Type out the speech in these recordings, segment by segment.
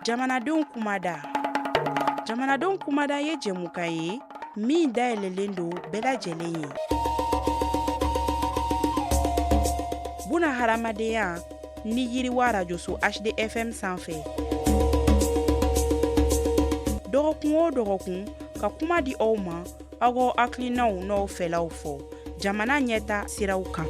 Jamanadenw kumada. Jamanadenw kumada ye jɛmukan ye min dayɛlɛlen don bɛɛ lajɛlen ye. Buna hadamadenya ni yiriwa rajoso HDFM sanfɛ. Dɔgɔkun o dɔgɔkun ka kuma di aw ma aw ka hakilinaw n'aw fɛlaw fɔ jamana ɲɛta siraw kan.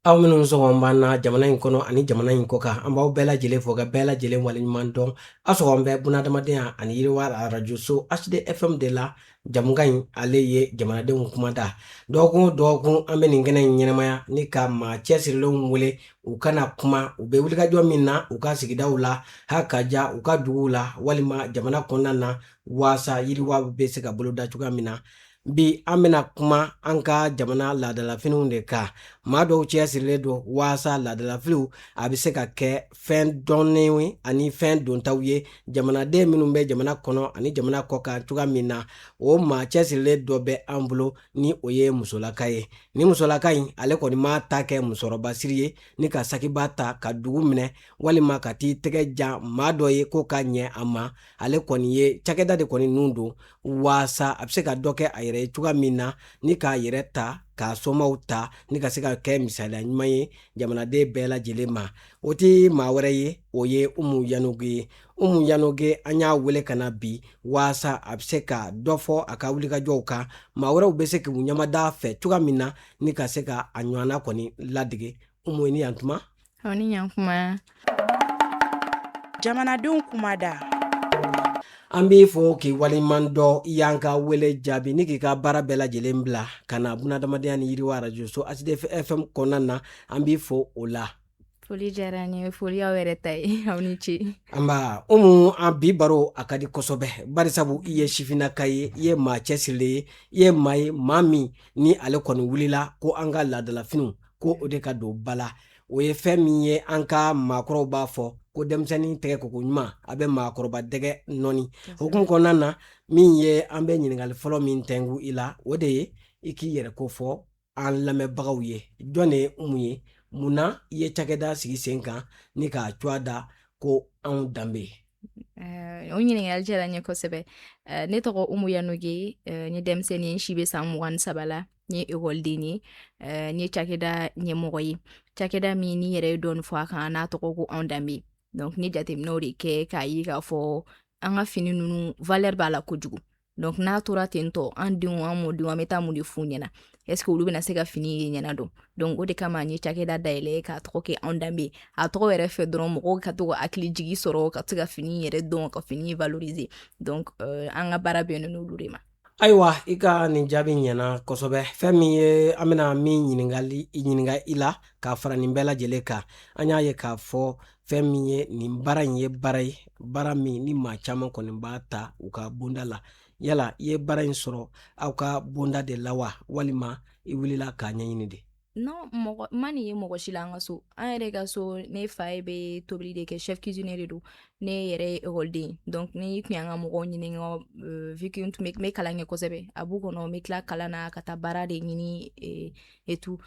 Aw minnu sɔgɔn b'an na jamana in kɔnɔ ani jamana in kɔ kan, an b'aw bɛɛ lajɛlen fo ka bɛɛ lajɛlen waleɲuman dɔn. A sɔgɔn bɛ bunahadamadenya ani yiriwa arajoso HDFM de la. Jamukan in ale ye jamanadenw kumada. Dɔgɔkun o dɔgɔkun an bɛ nin kɛnɛ in ɲɛnamaya ni ka maa cɛsirilenw wele u kana kuma, u bɛ wulikajɔ min na u ka sigidaw la, ha ka ja u ka duguw la, walima jamana kɔnɔna na waasa yiriwa bɛ se ka boloda cogoya min na. Bi an bɛna kuma an ka jamana laadalafiniw de kan. Maa dɔw cɛsirilen don waasa laadalafiniw a bɛ se ka kɛ fɛn dɔnnenw ani fɛn dontaw ye jamanaden minnu bɛ jamana kɔnɔ ani jamana kɔ kan cogoya min na. O maa cɛsirilen dɔ bɛ an bolo ni o ye musolaka ye. Ni musolaka in ale kɔni ma ta kɛ musɔrɔbasiri ye ni ka sakiba ta ka dugu minɛ walima ka t'i tɛgɛ jan maa dɔ ye ko ka ɲɛ a ma. Ale kɔni ye cakɛda de kɔni nun don waasa a bɛ se ka dɔ kɛ a yɛrɛ ye cogoya min na ni k'a yɛrɛ ta k'a somaw ta ni ka se ka kɛ misaliya ɲuman ye jamanaden bɛɛ lajɛlen ma. O tɛ maa wɛrɛ ye, o ye Umu Yanogo ye. Umu Yanogo an y'a wele ka na bi waasa a bɛ se ka dɔ fɔ a ka wulikajɔw kan. Maa wɛrɛw bɛ se k'u ɲamada fɛ cogoya min na ni ka se ka a ɲɔgɔnna kɔni ladege. Umu, ni yantuma? Aw ni ɲankuma. Jamanadenw kumada. An b'i fɔ k'i waleɲuman dɔn, i y'an ka wele jaabi ni k'i ka baara bɛɛ lajɛlen bila ka na bunahadamadenya ni yiriwa arajoso HDFM kɔnɔna na. An b'i fɔ o la. Foli diyara n ye, foli aw yɛrɛ ta ye, aw ni ce. Anba Umu, an bi baro a ka di kosɛbɛ. Barisabu i ye sifinnaka ye, i ye maa cɛsirilen ye, i ye maa ye maa min ni ale kɔni wulila ko an ka laadalafiniw ko o de ka don ba la. O ye fɛn min ye an ka maakɔrɔw b'a fɔ ko denmisɛnnin tɛgɛ koko ɲuman a bɛ maakɔrɔba dɛgɛ nɔni. Hukumu kɔnɔna na min ye an bɛ ɲininkali fɔlɔ min tɛngu i la, o de ye i k'i yɛrɛ ko fɔ an lamɛnbagaw ye. Jɔn de ye Umu ye? Munna i ye cakɛda sigi sen kan ni k'a cogoya da ko anw danbe? O ɲininkali diyara n ye kosɛbɛ. Ne tɔgɔ Umu Yanogo, n ye denmisɛnnin, n si bɛ san 23 la, n ye ekɔliden ye, n ye cakɛda ɲɛmɔgɔ ye. Cakɛda min ni yɛrɛ ye dɔɔni fɔ a kan n'a tɔgɔ ko anw danbe. Donc ni jateminɛw de kɛ k'a ye k'a fɔ an ka fini ninnu valeur b'a la kojugu. Donc n'a tora ten tɔ an denw an mɔdenw an bɛ taa mun de f'u ɲɛna, est ce que olu bɛna se ka fini ye ɲɛna dɔn? Donc o de kama an ye cakɛda dayɛlɛ k'a tɔgɔ kɛ anw danbe. A tɔgɔ yɛrɛ fɛ dɔrɔn mɔgɔw ka to ka hakili jigi sɔrɔ ka se ka fini yɛrɛ dɔn, ka fini valoriser. Donc an ka baara bɛnnen n'olu de ma. Ayiwa, i ka nin jaabi ɲɛna kosɛbɛ. Fɛn min ye an bɛna min ɲininka i la k'a fara nin bɛɛ lajɛlen kan. An y'a ye k'a fɔ fɛn min ye nin baara in ye baara ye, baara min ni maa caman kɔni b'a ta u ka bonda la. Yala i ye baara in sɔrɔ aw ka bonda de la wa walima i wulila k'a ɲɛɲini de? Non, ma nin ye mɔgɔ si la an ka so. An yɛrɛ ka so ne fa ye bɛ tobili de kɛ, chef cuisinier de don. Ne yɛrɛ ye ekɔliden. Donc ni kun y'an ka mɔgɔw ɲininka vu que n tun bɛ kalan kɛ kosɛbɛ. A b'u kɔnɔ n bɛ tila kalan na ka taa baara de ɲini et tout.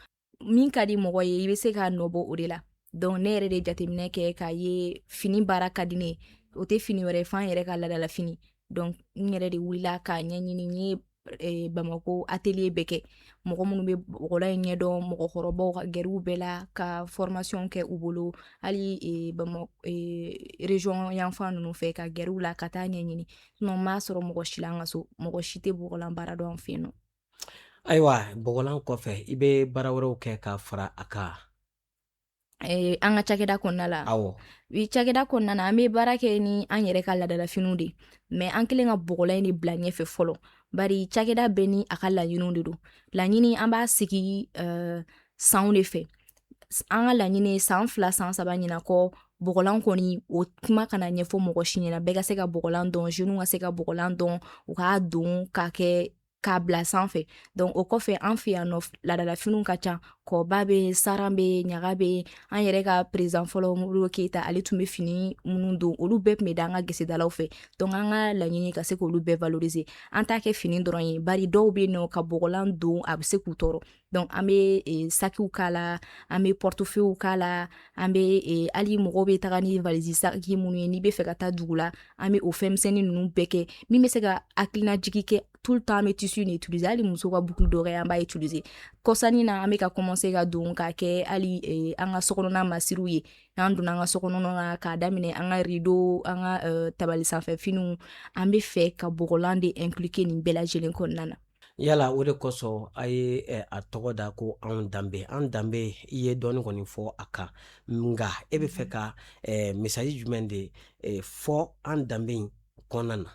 Min ka di mɔgɔ ye i bɛ se k'a nɔbɔ o de la. Donc ne yɛrɛ de jateminɛ kɛ k'a ye fini baara ka di ne ye. O tɛ fini wɛrɛ ye f'an yɛrɛ ka laadala fini. Donc n yɛrɛ de wulila k'a ɲɛɲini, n ye Bamako atelier bɛɛ kɛ. Mɔgɔ minnu bɛ bɔgɔla in ɲɛdɔn, mɔgɔkɔrɔbaw ka gɛrɛw bɛɛ la ka formation kɛ u bolo, hali Bamako région yanfan ninnu fɛ ka gɛrɛw la ka taa ɲɛɲini. Sinon m'a sɔrɔ mɔgɔ si la an ka so, mɔgɔ si tɛ bɔgɔlan baara dɔn an fɛ yen nɔ. Ayiwa, bɔgɔlan kɔfɛ i bɛ baara wɛrɛw kɛ ka fara a kan? An ka cakɛda kɔnɔna la. Awɔ. Cakɛda kɔnɔna na an bɛ baara kɛ ni an yɛrɛ ka laadalafiniw de. Mais an kɛlen ka bɔgɔlan in de bila ɲɛfɛ fɔlɔ. Bari cakɛda bɛɛ ni a ka laɲiniw de don. Laɲini an b'a sigi sanw de fɛ. An ka laɲini ye san 2 san 3 ɲina kɔ bɔgɔlan kɔni o kuma kana ɲɛfɔ mɔgɔ si ɲɛna, bɛɛ ka se ka bɔgɔlan dɔn, jeunes ka se ka bɔgɔlan dɔn, u k'a don ka k'a bila sanfɛ donc o kɔfɛ an fɛ yan nɔ laadalafiniw ka ca kɔba be saran be ɲaga be an yɛrɛ ka président fɔlɔ Modibo Keyita ale tun be fini minnu don olu bɛɛ tun be da an ka gesedalaw fɛ donc an ka laɲini ka se k'olu bɛɛ valoriser an t'a kɛ fini dɔrɔn ye bari dɔw be nɔ ka bɔgɔlan don a be se k'u tɔɔrɔ donc an be sakiw k'a la an be portefeuillew k'a la an be hali mɔgɔw be taga ni valise saki minnu ye n'i be fɛ ka taa dugu la an be o fɛnmisɛnnin ninnu bɛɛ kɛ min be se ka hakilinajigi kɛ tout le temps an be tissu ni utiliser hali muso ka boucle d'oreille an b'a utiliser kɔsani na an be ka commencer ka don k'a kɛ hali an ka sokɔnɔna masiriw ye n'an donna an ka sokɔnɔna na k'a daminɛ an ka rideau an ka tabali sanfɛ finiw an be fɛ ka bɔgɔlan de impliquer nin bɛɛ lajɛlen kɔnɔna na yala o de kosɔn a ye a tɔgɔ da ko anw danbe i ye dɔɔni kɔni fɔ a kan nga e be fɛ ka message jumɛn de fɔ an danbe in kɔnɔna na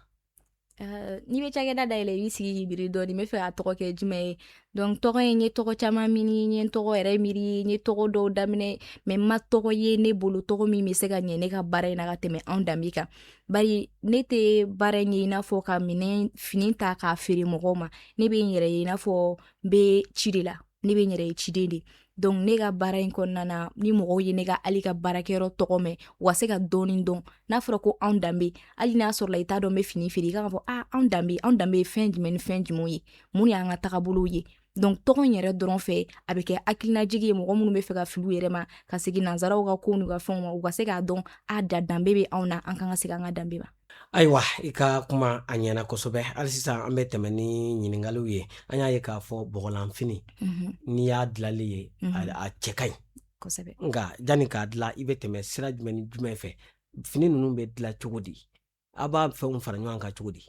n'i be cakɛda dayɛlɛ i b'i sigi k'i biri dɔɔni n be fɛ k'a tɔgɔ kɛ jumɛn ye donc tɔgɔ ye n ye tɔgɔ caman mini n ye tɔgɔ yɛrɛ miiri n ye tɔgɔ dɔw daminɛ mais ma tɔgɔ ye ne bolo tɔgɔ min be se ka ɲɛ ne ka baara in na ka tɛmɛ anw danbe kan bari ne tɛ baara in ye i n'a fɔ ka fini ta k'a feere mɔgɔw ma ne be n yɛrɛ ye i n'a fɔ n be ci de la ne be n yɛrɛ ye ciden de donc ne ka baara in kɔnɔna na ni mɔgɔw ye ne ka hali ka baarakɛyɔrɔ tɔgɔ mɛn u ka se ka dɔɔni dɔn n'a fɔra ko anw danbe hali n'a sɔrɔla i t'a dɔn n be fini feere i kan ka fɔ anw danbe ye fɛn jumɛn ni fɛn jumɛnw ye mun y'an ka tagabolow ye donc tɔgɔ in yɛrɛ dɔrɔn fɛ a be kɛ hakilinajigi ye mɔgɔ minnu be fɛ ka fili u yɛrɛ ma ka segin nansaraw ka kow n'u ka fɛnw ma u ka se k'a dɔn danbe be anw na an kan ka segin an ka danbe ma ayiwa i ka kuma a ɲɛna kosɛbɛ hali sisan an be tɛmɛ ni ɲiningaliw ye an y'a ye k'a fɔ bɔgɔlanfini n'i y'a dilali ye a cɛ ka ɲi kosɛbɛ nga jani k'a dila i be tɛmɛ sira jumɛn ni jumɛn fɛ fini nunu be dila cogo di a b'a fɛnw fara ɲɔgɔn kan cogo di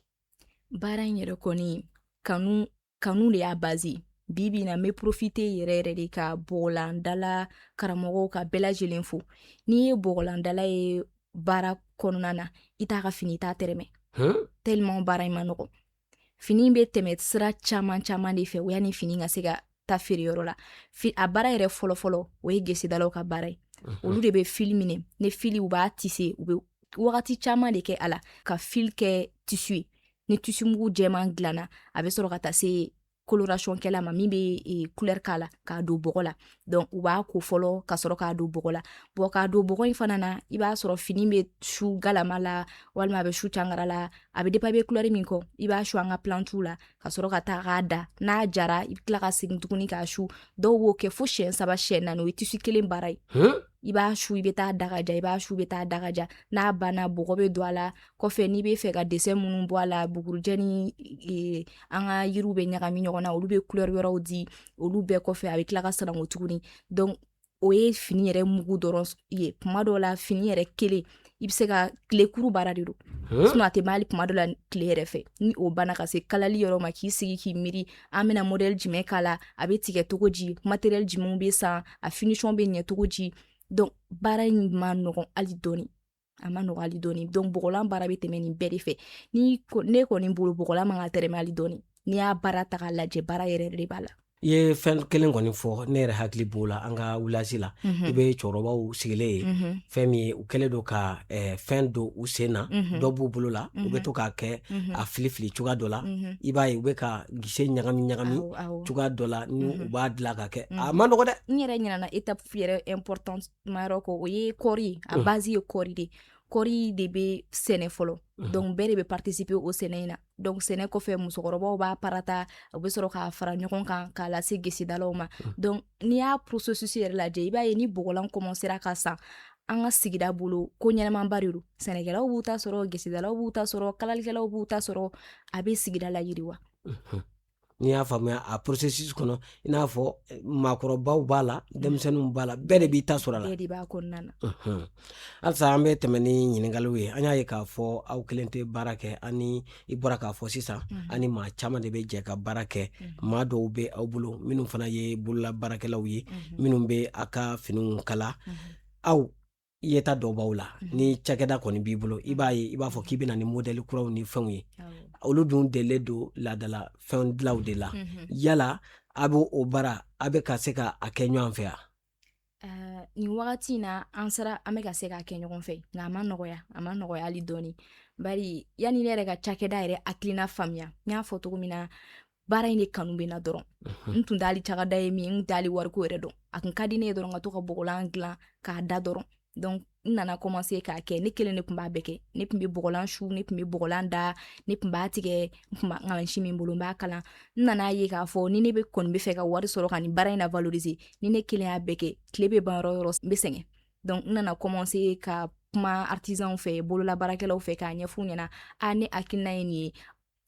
baara in yɛrɛ kɔni kanu de y'a base bibi na n be profite yɛrɛ yɛrɛ de ka bɔgɔlandala karamɔgɔw ka bɛɛ lajɛlen fo n'i ye bɔgɔlandala ye baara kɔnɔna na i t'a ka fini t'a tɛrɛmɛ tellement baara in ma nɔgɔ fini be tɛmɛ sira caman caman de fɛ o yani fini ka se ka ta feereyɔrɔ la a baara yɛrɛ fɔlɔfɔlɔ o ye gesedalaw ka baara ye olu de be fili minɛ ne fili u b'a tise u be wagati caman de kɛ a la ka fil kɛ tissu ye ni tissu mugu jɛman dilanna a be sɔrɔ ka taa se coloration kɛla ma min be couleur k'a la k'a don bɔgɔ la donc u b'a ko fɔlɔ ka sɔrɔ k'a don bɔgɔ la bon k'a don bɔgɔ in fana na i b'a sɔrɔ fini be su galama la walima a be su cangara la a be dépend i be couleur min kɔ i b'a su an ka plantuw la ka sɔrɔ ka taa k'a da n'a jara i be tila ka segin tuguni k'a su dɔw b'o kɛ fo siɲɛ 3 siɲɛ 4 o ye tissu kelen baara ye i b'a su i be taa da ka ja i b'a su be taa da ka ja n'a banna bɔgɔ be don a la kɔfɛ n'i be fɛ ka dessin minnu bɔ a la bugurujɛ ni an ka yiriw be ɲagami ɲɔgɔn na olu be couleur wɛrɛw di olu bɛɛ kɔfɛ a be tila ka sanango tuguni donc o ye fini yɛrɛ mugu dɔrɔn ye kuma dɔw la fini yɛrɛ kelen i be se ka tilekuru baara de don sinon a tɛ hali kuma dɔ la tile yɛrɛ fɛ ni o banna ka se kalali yɔrɔ ma k'i sigi k'i miiri an bena modèle jumɛn k'a la a be tigɛ togo di matériel jumɛnw be san a finition be ɲɛ togo di donc baara in ma nɔgɔn hali dɔɔni a ma nɔgɔn hali dɔɔni donc bɔgɔlan baara be tɛmɛ nin bɛɛ de fɛ ne kɔni bolo bɔgɔlan man ka tɛrɛmɛ hali dɔɔni n'i y'a baara ta k'a lajɛ baara yɛrɛ de b'a la i ye fɛn kelen kɔni fɔ ne yɛrɛ hakili b'o la an ka wulasi la i be cɛkɔrɔbaw sigilen ye fɛn min ye u kɛlen do ka fɛn don u sen na dɔ b'u bolo la u be to k'a kɛ a filifili cogoya dɔ la i b'a ye u be ka gise ɲagami cogoya dɔ la ni u b'a dila ka kɛ a ma nɔgɔ dɛ n yɛrɛ ɲinana étape yɛrɛ important ma yɔrɔ kɔ o ye kɔri ye a base ye kɔri de kɔri de be sɛnɛ fɔlɔ donc bɛɛ de be participer o sɛnɛ in na donc sɛnɛ kɔfɛ musokɔrɔbaw b'a parata u be sɔrɔ k'a fara ɲɔgɔn kan k'a lase gesedalaw ma donc n'i y'a processus yɛrɛ lajɛ i b'a ye ni bɔgɔlan commencera ka san an ka sigida bolo ko ɲɛnamanba de don sɛnɛkɛlaw b'u ta sɔrɔ gesedalaw b'u ta sɔrɔ kalalikɛlaw b'u ta sɔrɔ a be sigida la yiriwa n'i y'a faamuya a processus kɔnɔ i n'a fɔ maakɔrɔbaw b'a la denmisɛnninw b'a la bɛɛ de b'i ta sɔrɔ a la bɛɛ de b'a kɔnɔna na halisa an be tɛmɛ ni ɲiningaliw ye an y'a ye k'a fɔ aw kelen tɛ baara kɛ ani i bɔra k'a fɔ sisan ani maa caman de be jɛ ka baara kɛ maa dɔw be aw bolo minnu fana ye bolola baarakɛlaw ye minnu be a ka finiw kala aw yeta dɔw b'aw la ni cakɛda kɔni b'i bolo i b'a ye i b'a fɔ k'i bena ni modèle kuraw ni fɛnw ye olu dun delilen do laadala fɛn dilaw de la yala a be o baara a be ka se ka a kɛ ɲɔgɔn fɛ a nin wagati na an be ka se k'a kɛ ɲɔgɔn fɛ nka a ma nɔgɔya hali dɔɔni bari yani ne yɛrɛ ka cakɛda yɛrɛ hakilina faamuya n y'a fɔ togo min na baara in de kanu bɛ na dɔrɔn n tun t'ali cagada ye min n t'ali wariko yɛrɛ dɔn a kun ka di ne ye dɔrɔn ka to ka bɔgɔlan dilan k'a da dɔrɔn donc n nana commencer k'a kɛ ne kelen de tun b'a bɛɛ kɛ ne tun bɛ bɔgɔlan su ne tun bɛ bɔgɔlan da ne tun b'a tigɛ n tun b'a mansin min bolo n b'a kalan n nana ye k'a fɔ ni ne bɛ kɔni bɛ fɛ ka wari sɔrɔ ka nin baara in na valoriser ni ne kelen y'a bɛɛ kɛ tile bɛ ban yɔrɔ yɔrɔ n bɛ sɛgɛn donc n nana commencer ka kuma artisanw fɛ bolola baarakɛlaw fɛ k'a ɲɛf'u ɲɛna ne hakilina ye nin ye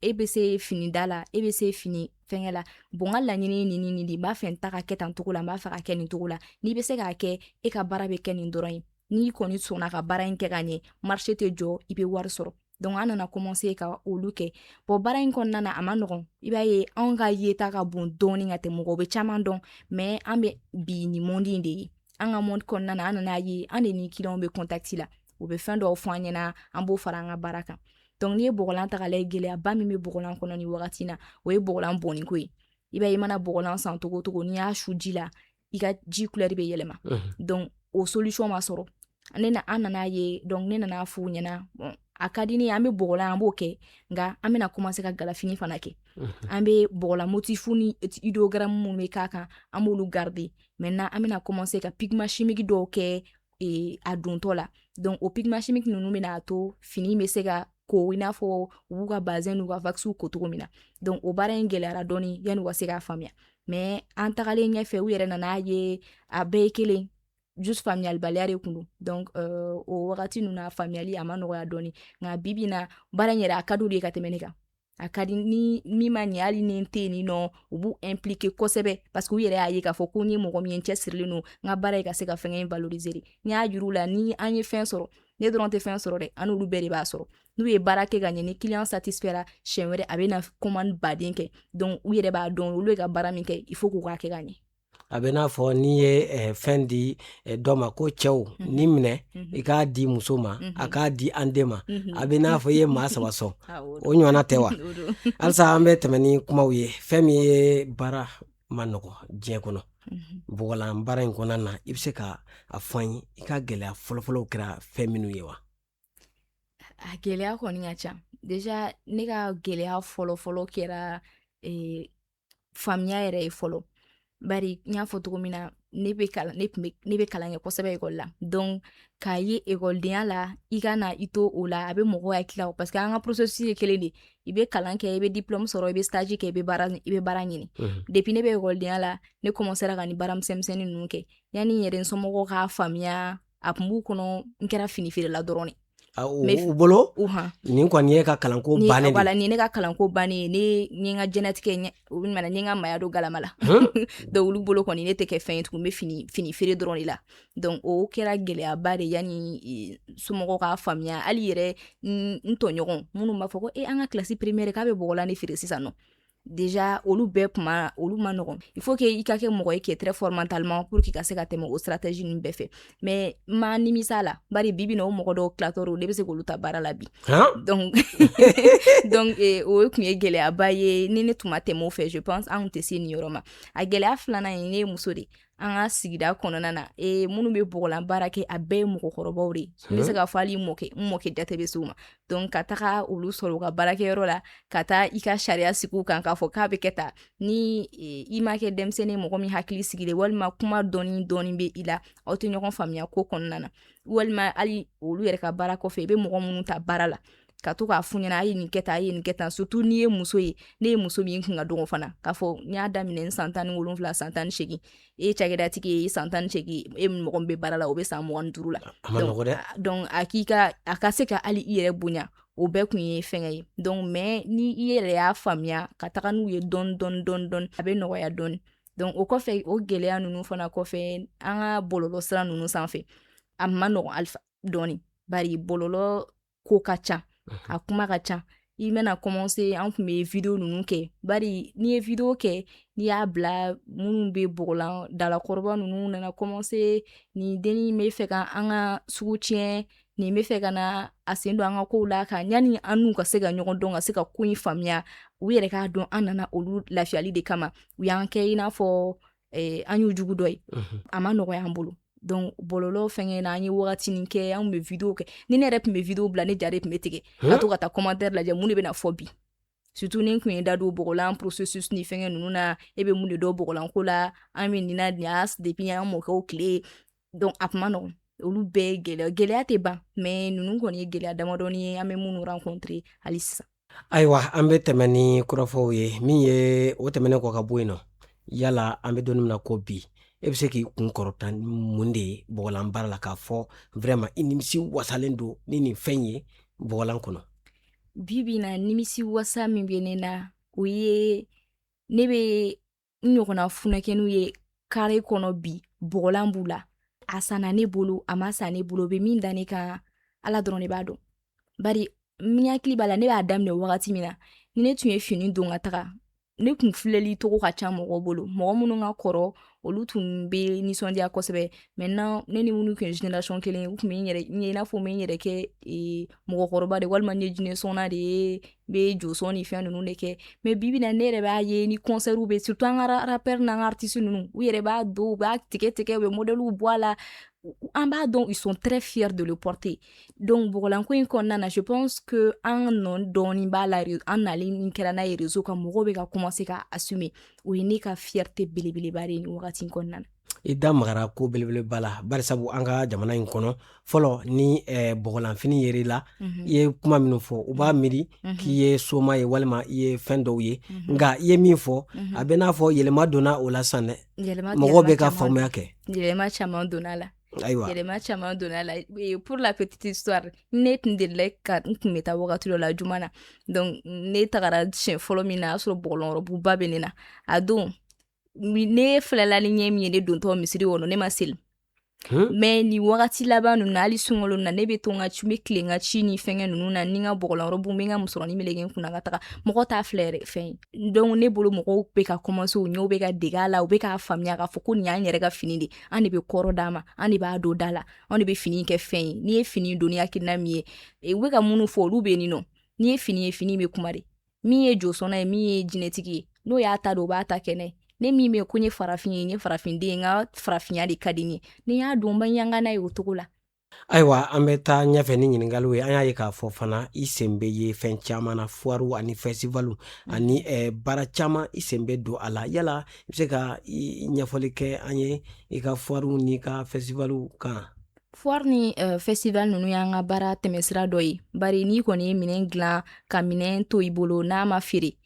e bɛ se fini da la e bɛ se fini fɛngɛ la bon n ka laɲini ye nin de n b'a fɛ n ta ka kɛ tan cogo la n b'a fɛ ka kɛ nin cogo la n'i bɛ se k'a kɛ e ka baara bɛ kɛ nin dɔrɔn ye n'i kɔni sɔnna ka baara in kɛ ka ɲɛ marché tɛ jɔ i bɛ wari sɔrɔ donc an nana commencer ka olu kɛ bon baara in kɔnɔna na a ma nɔgɔn i b'a ye anw ka yeta ka bon dɔɔni ka tɛmɛ mɔgɔw bɛ caman dɔn mais an bɛ bi nin monde in de ye an ka monde kɔnɔna na an nana ye an de ni clients bɛ contact la u bɛ fɛn dɔw fɔ an ɲɛna an b'o fara an ka baara kan donc n'i ye bɔgɔlan ta k'a lajɛ gɛlɛyaba min bɛ bɔgɔlan kɔnɔ nin wagati in na o ye bɔgɔlan bɔnniko ye i b'a ye i mana bɔgɔlan san togo togo n'i y'a su ji la i ka ji couleur bɛ yɛlɛma donc o solution ma sɔrɔ an nana ye donc ne nana f'u ɲɛna bon a ka di ne ye an bɛ bɔgɔlan an b'o kɛ nka an bɛna commencer ka galafini fana kɛ an bɛ bɔgɔlan motifu ni ideogramme minnu bɛ k'a kan an b'olu garder maintenant an bɛna commencer ka pigment chimique dɔw kɛ a dontɔ la donc o pigment chimique ninnu bɛna to fini bɛ se ka ko i n'a fɔ u b'u ka bazin n'u ka vax ko cogo min na donc o baara in gɛlɛyara dɔɔni yanni u ka se k'a faamuya mais an tagalen ɲɛfɛ u yɛrɛ nana ye a bɛɛ ye kelen juste faamuyalibaliya de kun don donc o wagati ninnu na faamuyali a ma nɔgɔya dɔɔni nka bi bi na baara in yɛrɛ a ka d'u de ye ka tɛmɛ ne kan a ka di ni min ma ɲɛ hali ni n tɛ yen nɔ u b'u impliquer kosɛbɛ parce que u yɛrɛ y'a ye k'a fɔ ko n ye mɔgɔ min ye n cɛsirilen don n ka baara ye ka se ka fɛngɛ in valoriser de n y'a yir'u la ni an ye fɛn sɔrɔ ne dɔrɔn tɛ fɛn sɔrɔ dɛ an n'olu bɛɛ de b'a sɔrɔ n'u ye baara kɛ ka ɲɛ ni client satisfaira siɲɛ wɛrɛ a bɛ na commande baden kɛ donc u yɛrɛ b'a dɔn olu ye ka baara min kɛ il faut k'u k'a kɛ ka ɲɛ a bɛ n'a fɔ n'i ye fɛn di dɔ ma ko cɛw ni minɛ i k'a di muso ma a k'a di an den ma a bɛ n'a fɔ i ye maa saba sɔn o ɲɔgɔnna tɛ wa halisa an bɛ tɛmɛ ni kumaw ye fɛn min ye baara ma nɔgɔ diɲɛ kɔnɔ bɔgɔlan baara in kɔnɔna na i bɛ se ka a fɔ an ye i ka gɛlɛya fɔlɔfɔlɔw kɛra fɛn minnu ye wa a gɛlɛya kɔni ka ca déjà ne ka gɛlɛya fɔlɔfɔlɔ kɛra faamuya yɛrɛ ye fɔlɔ bari n y'a fɔ cogo min na ne bɛ kalan kɛ kosɛbɛ ekɔli la donc k'a ye ekɔlidenya la i ka na i to o la a bɛ mɔgɔw hakili la parce que an ka processus ye kelen de i bɛ kalan kɛ i bɛ diplôme sɔrɔ i bɛ stage kɛ i bɛ baara ɲini depuis ne bɛ ekɔlidenya la ne commencera ka nin baara misɛnnin ninnu kɛ yanni n yɛrɛ somɔgɔw k'a faamuya a tun b'u kɔnɔ n kɛra fini feerela dɔrɔn de u bolo nin kɔni ye ka kalanko bannen de nin ne ka kalanko bannen ye ne n ka jɛnatigɛ n ye n ka maya don galama la donc olu bolo kɔni ne tɛ kɛ fɛn ye tugun n bɛ fini feere dɔrɔn de la donc o kɛra gɛlɛyaba de yanni somɔgɔw k'a faamuya hali yɛrɛ n tɔɲɔgɔn minnu b'a fɔ ko an ka kilasi première k'a bɛ bɔgɔlan de feere sisan nɔ déjà olu ma nɔgɔn il faut que i ka kɛ mɔgɔ ye qui est très fort mentalement pour que ka se ka tɛmɛ o stratégie ninnu bɛɛ fɛ mais ma nimisa la bari bi bi na o mɔgɔ dɔw tilatɔrɔ ne bɛ se k'olu ta baara la bi donc o tun ye gɛlɛyaba ye ni ne tun ma tɛmɛ o fɛ je pense an tun tɛ se nin yɔrɔ ma a gɛlɛya filanan ye ne ye muso de an ka sigida kɔnɔna na minnu bɛ bɔgɔlan baara kɛ a bɛɛ ye mɔgɔkɔrɔbaw de n bɛ se k'a fɔ hali n mɔkɛ jate bɛ se u ma donc ka taga olu sɔrɔ u ka baarakɛyɔrɔ la ka taa i ka sariya sigi u kan k'a fɔ k'a bɛ kɛ tan ni i ma kɛ denmisɛnnin mɔgɔ min hakili sigilen walima kuma dɔɔni bɛ i la aw tɛ ɲɔgɔn faamuya ko kɔnɔna na walima hali olu yɛrɛ ka baara kɔfɛ i bɛ mɔgɔ minnu ta baara la ka to k'a f'u ɲɛna a ye nin kɛ tan surtout n'i ye muso ye ne ye muso min kun ka dɔgɔ fana k'a fɔ n y'a daminɛ san 17 san 18 e cakɛdatigi ye san 18 e mɔgɔ min bɛ baara la o bɛ san 25 la donc a ka se ka hali i yɛrɛ bonya o bɛɛ kun ye fɛngɛ ye donc mais ni i yɛrɛ y'a faamuya ka taga n'u ye dɔɔni a bɛ nɔgɔya dɔɔni donc o kɔfɛ o gɛlɛya ninnu fana kɔfɛ an ka bɔlɔlɔ sira ninnu sanfɛ a ma nɔgɔn alifa dɔɔni bari bɔlɔlɔ ko ka ca a kuma ka ca i bɛna commencer an tun bɛ video ninnu kɛ bari n'i ye video kɛ n'i y'a bila minnu bɛ bɔgɔlan dalakɔrɔba ninnu nana commencer nin dennin bɛ fɛ ka an ka sugu tiɲɛ nin bɛ fɛ ka na a sen don an ka kow la ka yanni an n'u ka se ka ɲɔgɔn dɔn ka se ka ko in faamuya u yɛrɛ k'a dɔn an nana olu lafiyali de kama u y'an kɛ i n'a fɔ an y'u jugu dɔ ye a ma nɔgɔya an bolo donc bɔlɔlɔ fɛngɛ na an ye wagati nin kɛ an bɛ video kɛ ni ne yɛrɛ tun bɛ video bila ne jare tun bɛ tigɛ ka to ka taa commentaire lajɛ mun de bɛna fɔ bi surtout ni kun ye da don bɔgɔlan processus ni fɛngɛ nunu na e bɛ mun de dɔn bɔgɔlanko la an bɛ nin na nin y'a depuis an mɔkɛw tile donc a kun ma nɔgɔn olu bɛɛ gɛlɛya tɛ ban mais nunu kɔni ye gɛlɛya damadɔni ye an bɛ minnu rencontre hali sisan. Ayiwa an bɛ tɛmɛ ni kɔrɔfɔw ye min ye o tɛmɛnen kɔ ka bɔ yen nɔ yala an bɛ don min na ko bi e bɛ se k'i kun kɔrɔta mun de ye bɔgɔlan baara la k'a fɔ vraiment i nimisi wasalen don ni nin fɛn ye bɔgɔlan kɔnɔ. Bibi na nimisi wasa min bɛ ne na o ye ne bɛ n ɲɔgɔnna funakɛninw ye kare kɔnɔ bi bɔgɔlan b'u la a sanna ne bolo a ma san ne bolo bɛ min da ne kan ala dɔrɔn de b'a dɔn bari min hakili b'a la ne b'a daminɛ wagati min na ni ne tun ye fini don ka taga ne kun filɛli togo ka ca mɔgɔ bolo mɔgɔ minnu ka kɔrɔ olu tun bɛ nisɔndiya kosɛbɛ maintenant ne ni minnu kun ye génération kelen ye u kun bɛ n ye i n'a fɔ n bɛ n yɛrɛ kɛ mɔgɔkɔrɔba de walima n ye jinɛ sɔnna de ye n bɛ josɔn ni fɛn ninnu de kɛ mais bibi na ne yɛrɛ b'a ye ni concert bɛ surtout an ka rappeur n'an ka artiste ninnu u yɛrɛ b'a don u b'a tigɛ u bɛ modèle bɔ a la an b'a dɔn ils sont très fiers de le porter donc bɔgɔlanko in kɔnɔna na je pense que an nɔ dɔɔni b'a la an nalen min kɛra n'a ye réseau kan mɔgɔw bɛ ka commencer ka assumer o ye ne ka fierté belebeleba de ye nin wagati in kɔnɔna na. I da magara ko belebeleba la barisabu an ka jamana in kɔnɔ fɔlɔ ni bɔgɔlanfini yer'i la i ye kuma minnu fɔ u b'a miiri k'i ye soma ye walima i ye fɛn dɔw ye nka i ye min fɔ a bɛ n'a fɔ yɛlɛma donna o la san dɛ mɔgɔw bɛ ka faamuya kɛ yɛlɛma caman donna la. Ayiwa yɛlɛma caman donna la pour la petite histoire ne tun delila ka n kun bɛ taa wagati dɔ la juma na donc ne tagara siɲɛ fɔlɔ min na a y'a sɔrɔ bɔgɔlɔnrɔbuba bɛ ne na a don ne filɛla ni ɲɛ min ye ne dontɔ misiri kɔnɔ ne ma seli mais ni wagati laban ninnu na hali sunkalo na ne bɛ to n ka ci n bɛ tilen n ka ci ni fɛngɛ ninnu na ni n ka bɔgɔlɔnrɔbu n bɛ n ka musɔrɔni meleke n kunna ka taga mɔgɔ t'a filɛ yɛrɛ fɛn ye donc ne bolo mɔgɔw bɛ ka commencer u ɲɛw bɛ ka dege a la u bɛ k'a faamuya k'a fɔ ko nin y'an yɛrɛ ka fini de an de bɛ kɔrɔ d'a ma an de b'a don da la an de bɛ fini kɛ fɛn ye n'i ye fini don ni hakilina min ye u bɛ ka minnu fɔ olu bɛ nin nɔ n'i ye fini bɛ kuma de min ye josɔnna ye min ye jinɛtigi ye n'o y'a ta don o b'a ta kɛnɛ ne min bɛ ko n ye farafin ye n ye farafinde n ka farafinya de ka di n ye ni y'a don n bɛ yanga n'a ye o cogo la. Ayiwa an bɛ taa ɲɛfɛ ni ɲininkaliw ye an y'a ye k'a fɔ fana i sen bɛ ye fɛn caman na foire ani festival ani baara caman i sen bɛ don a la yala i bɛ se ka ɲɛfɔli kɛ an ye i ka foire ni ka festival kan. Foire ni festival ninnu y'an ka baara tɛmɛsira dɔ ye bari n'i kɔni ye minɛn dilan ka minɛn to i bolo n'a ma feere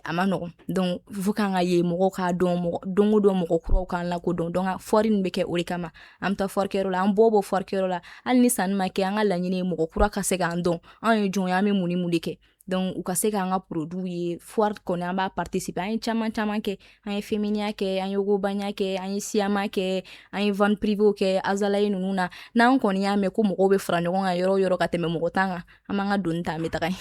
a ma nɔgɔn donc fo k'an ka ye mɔgɔw k'a dɔn don o don mɔgɔ kuraw k'an lakodɔn donc foire nin bɛ kɛ o de kama an bɛ taa foire kɛyɔrɔ la an bɔ foire kɛyɔrɔ la hali ni sanni ma kɛ an ka laɲini ye mɔgɔ kura ka se k'an dɔn an ye jɔn ye an bɛ mun ni mun de kɛ donc u ka se k'an ka produit ye foire kɔni an b'a participer an ye caman kɛ an ye feminiya kɛ an ye wogobanya kɛ an ye siyama kɛ an ye vente privée kɛ azalaye ninnu na n'an kɔni y'a mɛn ko mɔgɔw bɛ fara ɲɔgɔn kan yɔrɔ o yɔrɔ ka tɛmɛ mɔgɔ tan kan an b'an ka donni ta an bɛ taga ye.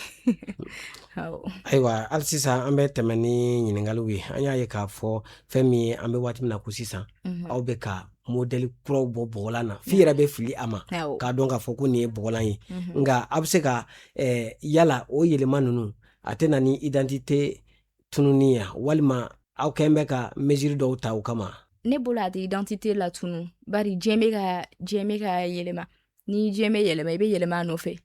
Ayiwa hali sisan an bɛ tɛmɛ ni ɲininkaliw ye an y'a ye k'a fɔ fɛn min ye an bɛ waati min na ko sisan aw bɛ ka modèle kuraw bɔ bɔgɔlan na f'i yɛrɛ bɛ fili a ma k'a dɔn k'a fɔ ko nin ye bɔgɔlan ye nka a bɛ se ka yala o yɛlɛma ninnu a tɛ na ni identité tununi ya walima aw kɛn bɛ ka mesure dɔw ta o kama. Ne bolo a tɛ identité latunu bari diɲɛ bɛ ka yɛlɛma ni diɲɛ bɛ yɛlɛma i bɛ yɛlɛma a nɔfɛ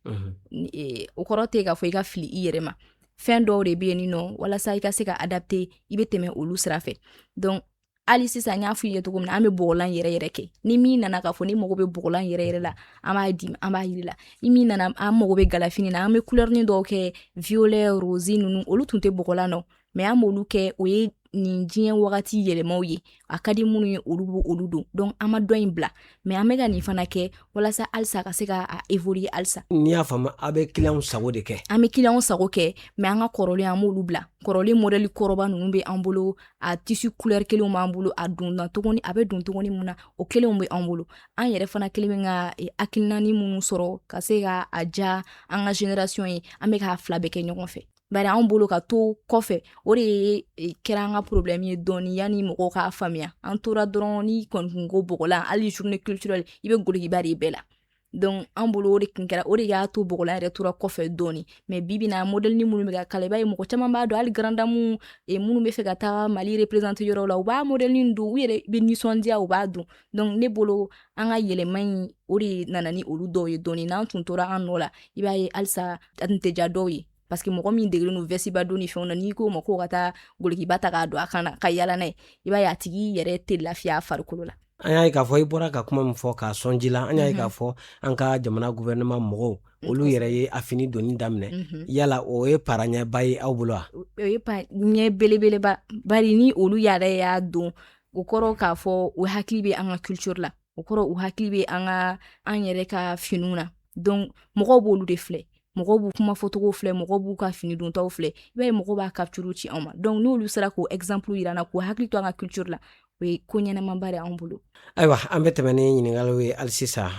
o kɔrɔ tɛ k'a fɔ i ka fili i yɛrɛ ma fɛn dɔw de bɛ yen nɔ walasa i ka se ka adapter i bɛ tɛmɛ olu sira fɛ donc hali sisan n y'a f'i ye cogo min na an bɛ bɔgɔlan yɛrɛ kɛ ni min nana k'a fɔ ni mago bɛ bɔgɔlan yɛrɛ la an b'a di an b'a yiri la ni min nana an mago bɛ galafini na an bɛ couleur dɔw kɛ violet rose ninnu olu tun tɛ bɔgɔlan nɔ mais an b'olu kɛ o ye nin diɲɛ wagati yɛlɛmaw ye a ka di minnu ye olu b'o olu don donc an ma dɔ in bila mais an bɛ ka nin fana kɛ walasa halisa ka se ka évoluer halisa. N'i y'a faamu a bɛ client sago de kɛ. An bɛ client sago kɛ mais an ka kɔrɔlen an b'olu bila kɔrɔlen modèle kɔrɔba ninnu bɛ an bolo a tissu couleur kelenw b'an bolo a donna tuguni a bɛ don tuguni mun na o kelenw bɛ an bolo an yɛrɛ fana kelen bɛ ka hakilinani minnu sɔrɔ ka se ka a ja an ka génération ye an bɛ k'a fila bɛɛ kɛ ɲɔgɔn fɛ. Bari an bolo ka to kɔfɛ o de ye kɛra an ka problème ye dɔɔni yanni mɔgɔw k'a faamuya an tora dɔrɔn ni kɔni ko bɔgɔlan hali journée culturelle i bɛ golokiba de bɛɛ la donc an bolo o de kun kɛra o de y'a to bɔgɔlan yɛrɛ tora kɔfɛ dɔɔni mais bibi na modèle ni minnu bɛ ka kala i b'a ye mɔgɔ caman b'a dɔn hali grand dame minnu bɛ fɛ ka taa Mali représenter yɔrɔ la u b'a modèle nin don u yɛrɛ bɛ nisɔndiya u b'a don donc ne bolo an ka yɛlɛma in o de nana ni olu dɔw ye dɔɔni n'an tun tora an nɔ la i b'a ye halisa a tun tɛ diya dɔw ye parce que mɔgɔ min degelen no vɛsiba don ni fɛnw na n'i ko ma ko ka taa golokiba ta k'a don a kan na ka yala n'a ye i b'a ye a tigi yɛrɛ tɛ lafiya a farikolo la. An y'a ye k'a fɔ i bɔra ka kuma min fɔ k'a sɔnji la an y'a ye k'a fɔ an ka jamana gouvernement mɔgɔw olu yɛrɛ ye a fini donni daminɛ yala o ye paraɲɛba ye aw bolo wa? O ye ɲɛ belebeleba bari ni olu yɛrɛ y'a don o kɔrɔ k'a fɔ u hakili bɛ an ka culture la o kɔrɔ u hakili bɛ an yɛrɛ ka finiw na donc mɔgɔw b'olu de filɛ mɔgɔw b'u kuma fɔcogo filɛ mɔgɔw b'u ka fini dontaw filɛ i b'a ye mɔgɔw b'a capture ci anw ma donc n'olu sera k'o exemple yira na k'u hakili to an ka culture la o ye ko ɲɛnamaba de anw bolo. Ayiwa an bɛ tɛmɛ ni ɲininkaliw ye hali sisan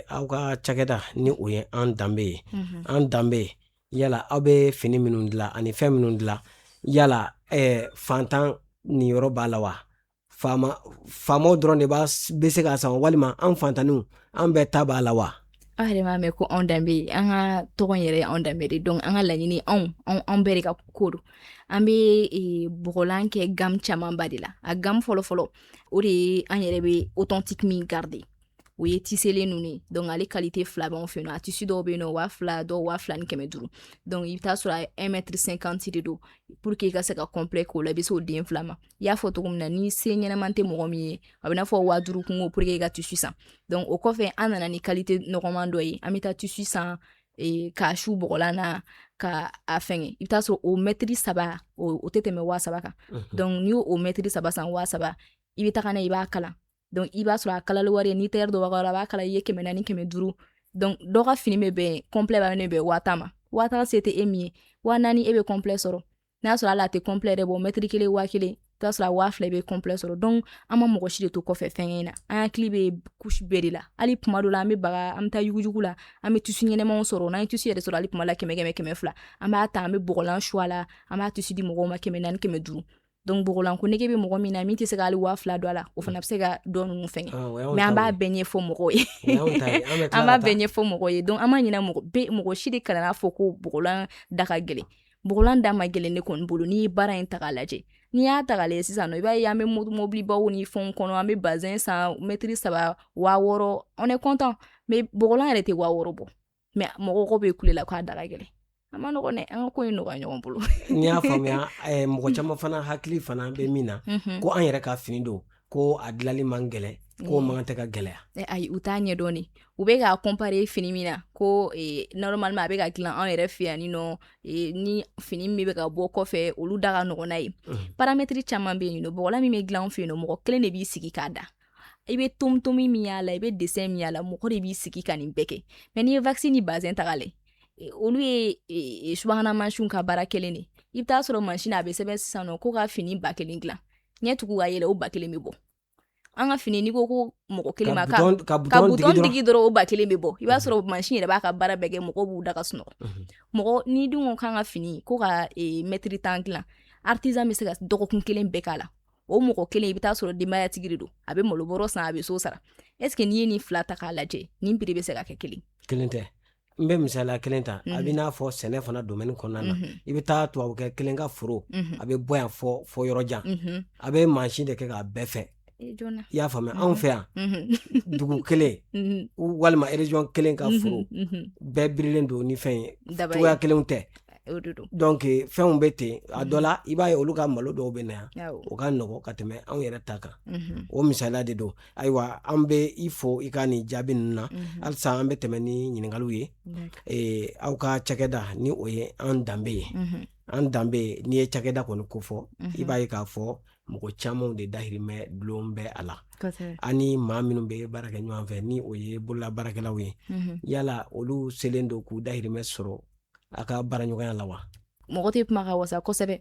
aw ka cakɛda ni o ye an danbe ye an danbe yala aw bɛ fini minnu dilan ani fɛn minnu dilan yala fantan ni yɔrɔ b'a la wa faamaw dɔrɔn de bɛ se k'a san walima an fantanniw an bɛɛ ta b'a la wa? Aw yɛrɛ m'a mɛn ko anw danbe an ka tɔgɔ yɛrɛ ye anw danbe de donc an ka laɲini anw bɛɛ de ka ko don an bɛ bɔgɔlan kɛ gamme camanba de la a gamme fɔlɔfɔlɔ o de ye an yɛrɛ bɛ authentique min garder o ye tisselen ninnu ye donc ale qualité fila b'anw fɛ yen nɔ a tissu dɔw bɛ yen nɔ 2000 dɔw 2500 donc i bɛ taa sɔrɔ a 1m50 de don pour que i ka se ka complet k'o la i bɛ se o den fila ma i y'a fɔ cogo min na ni se ɲɛnama tɛ mɔgɔ min ye a bɛ n'a fɔ 5000 kungo pour que i ka tissu san donc o kɔfɛ an nana ni qualité nɔgɔman dɔ ye an bɛ taa tissu san k'a su bɔgɔlan na ka a fɛngɛ i bɛ taa sɔrɔ o mètre 3 o tɛ tɛmɛ 3000 kan donc n'i y'o mètre 3 san 3000 i bɛ taga n'a ye i b'a kalan donc i b'a sɔrɔ a kalali wari ye ni tailleur dɔ b'a la a b'a kala i ye 400 500 donc dɔ ka fini bɛ bɛn complet b'a ne bɛn 1000 ma 1000 se tɛ e min ye 4000 e bɛ complet sɔrɔ n'a sɔrɔ ala tɛ complet yɛrɛ bɔ mètre 1 1000 i b'a sɔrɔ a 2000 bɛ complet sɔrɔ donc an ma mɔgɔ si de to kɔfɛ fɛngɛ in na an hakili bɛ couche bɛɛ de la hali tuma dɔ la an bɛ baga an bɛ taa yugujugu la an bɛ tissu ɲɛnɛmanw sɔrɔ n'an ye tissu yɛrɛ sɔrɔ hali tuma la 100 200 an b'a ta an bɛ bɔgɔlan su a la an b'a tissu di mɔgɔw ma 400 500 donc bɔgɔlan ko nege bɛ mɔgɔ min na min tɛ se ka hali 2000 don a la o fana bɛ se ka dɔ ninnu fɛngɛ mais an b'a bɛɛ ɲɛfɔ mɔgɔw ye an b'a bɛɛ ɲɛfɔ mɔgɔw ye donc an m'a ɲinɛ mɔgɔ si de kana n'a fɔ ko bɔgɔlan da ka gɛlɛn bɔgɔlan da ma gɛlɛn ne kɔni bolo n'i ye baara in ta k'a lajɛ n'i y'a ta k'a lajɛ sisan nɔ i b'a ye an bɛ mobilibaw ni fɛnw kɔnɔ an bɛ bazin san mètre 3 6000 on est content mais bɔgɔlan yɛrɛ tɛ 6000 bɔ mais mɔgɔw bɛ kule la k'a da ka gɛlɛn a ma nɔgɔn dɛ an ka ko in nɔgɔya ɲɔgɔn bolo n'i y'a faamuya mɔgɔ caman fana hakili fana bɛ min na ko an yɛrɛ ka fini don ko a dilanli man gɛlɛn ko man tɛ ka gɛlɛya ayi u t'a ɲɛdɔn de u bɛ k'a comparer fini min na ko normalement a bɛ ka dilan anw yɛrɛ fɛ yan ni fini min bɛ ka bɔ kɔfɛ olu da ka nɔgɔn n'a ye paramètre caman bɛ yen nɔ bɔgɔlan min bɛ dilan anw fɛ yen nɔ mɔgɔ kelen de b'i sigi k'a da i bɛ tomi min y'a la i bɛ dessin min y'a la mɔgɔ de b'i sigi ka nin bɛɛ kɛ mais n'i ye vaccine ni bazin ta k'a lajɛ olu ye subahana mansinw ka baara kelen de i bɛ taa sɔrɔ mansin a bɛ sɛbɛn sisan nɔ ko ka fini 1000 dilan ɲɛ tugu ka yɛlɛ o 1000 bɛ bɔ an ka fini n'i ko ko mɔgɔ kelen ma ka bouton digi dɔrɔn o 1000 bɛ bɔ i b'a sɔrɔ mansin yɛrɛ b'a ka baara bɛɛ kɛ mɔgɔw b'u da ka sunɔgɔ mɔgɔ n'i dun ko k'an ka fini ko ka mètre 10 dilan artisan bɛ se ka dɔgɔkun 1 bɛɛ k'a la o mɔgɔ kelen i bɛ taa sɔrɔ denbaya tigi de don a bɛ malobɔrɔ san a bɛ so sara est ce que n'i ye nin 2 ta k'a lajɛ nin prix bɛ se ka kɛ kelen tɛ n bɛ misaliya kelen ta a bɛ n'a fɔ sɛnɛ fana domaine kɔnɔna na i bɛ taa tubabukɛ kelen ka foro a bɛ bɔ yan fɔ yɔrɔ jan a bɛ mansin de kɛ k'a bɛɛ fɛ i y'a faamuya anw fɛ yan dugu kelen walima région kelen ka foro bɛɛ birilen don ni fɛn ye cogoya kelenw tɛ donc fɛnw bɛ ten a dɔ la i b'a ye olu ka malo dɔw bɛ na yan o ka nɔgɔ ka tɛmɛ anw yɛrɛ ta kan o misaliya de don ayiwa an bɛ i fo i ka nin jaabi ninnu na halisa an bɛ tɛmɛ ni ɲininkaliw ye aw ka cakɛda ni o ye an danbe ye an danbe n'i ye cakɛda kɔni ko fɔ i b'a ye k'a fɔ mɔgɔ camanw de dahirimɛ dulon bɛ a la ani maa minnu bɛ baara kɛ ɲɔgɔn fɛ ni o ye bolola baarakɛlaw ye yala olu selen don k'u dahirimɛ sɔrɔ a ka baara ɲɔgɔnya la wa mɔgɔ tɛ kuma ka wasa kosɛbɛ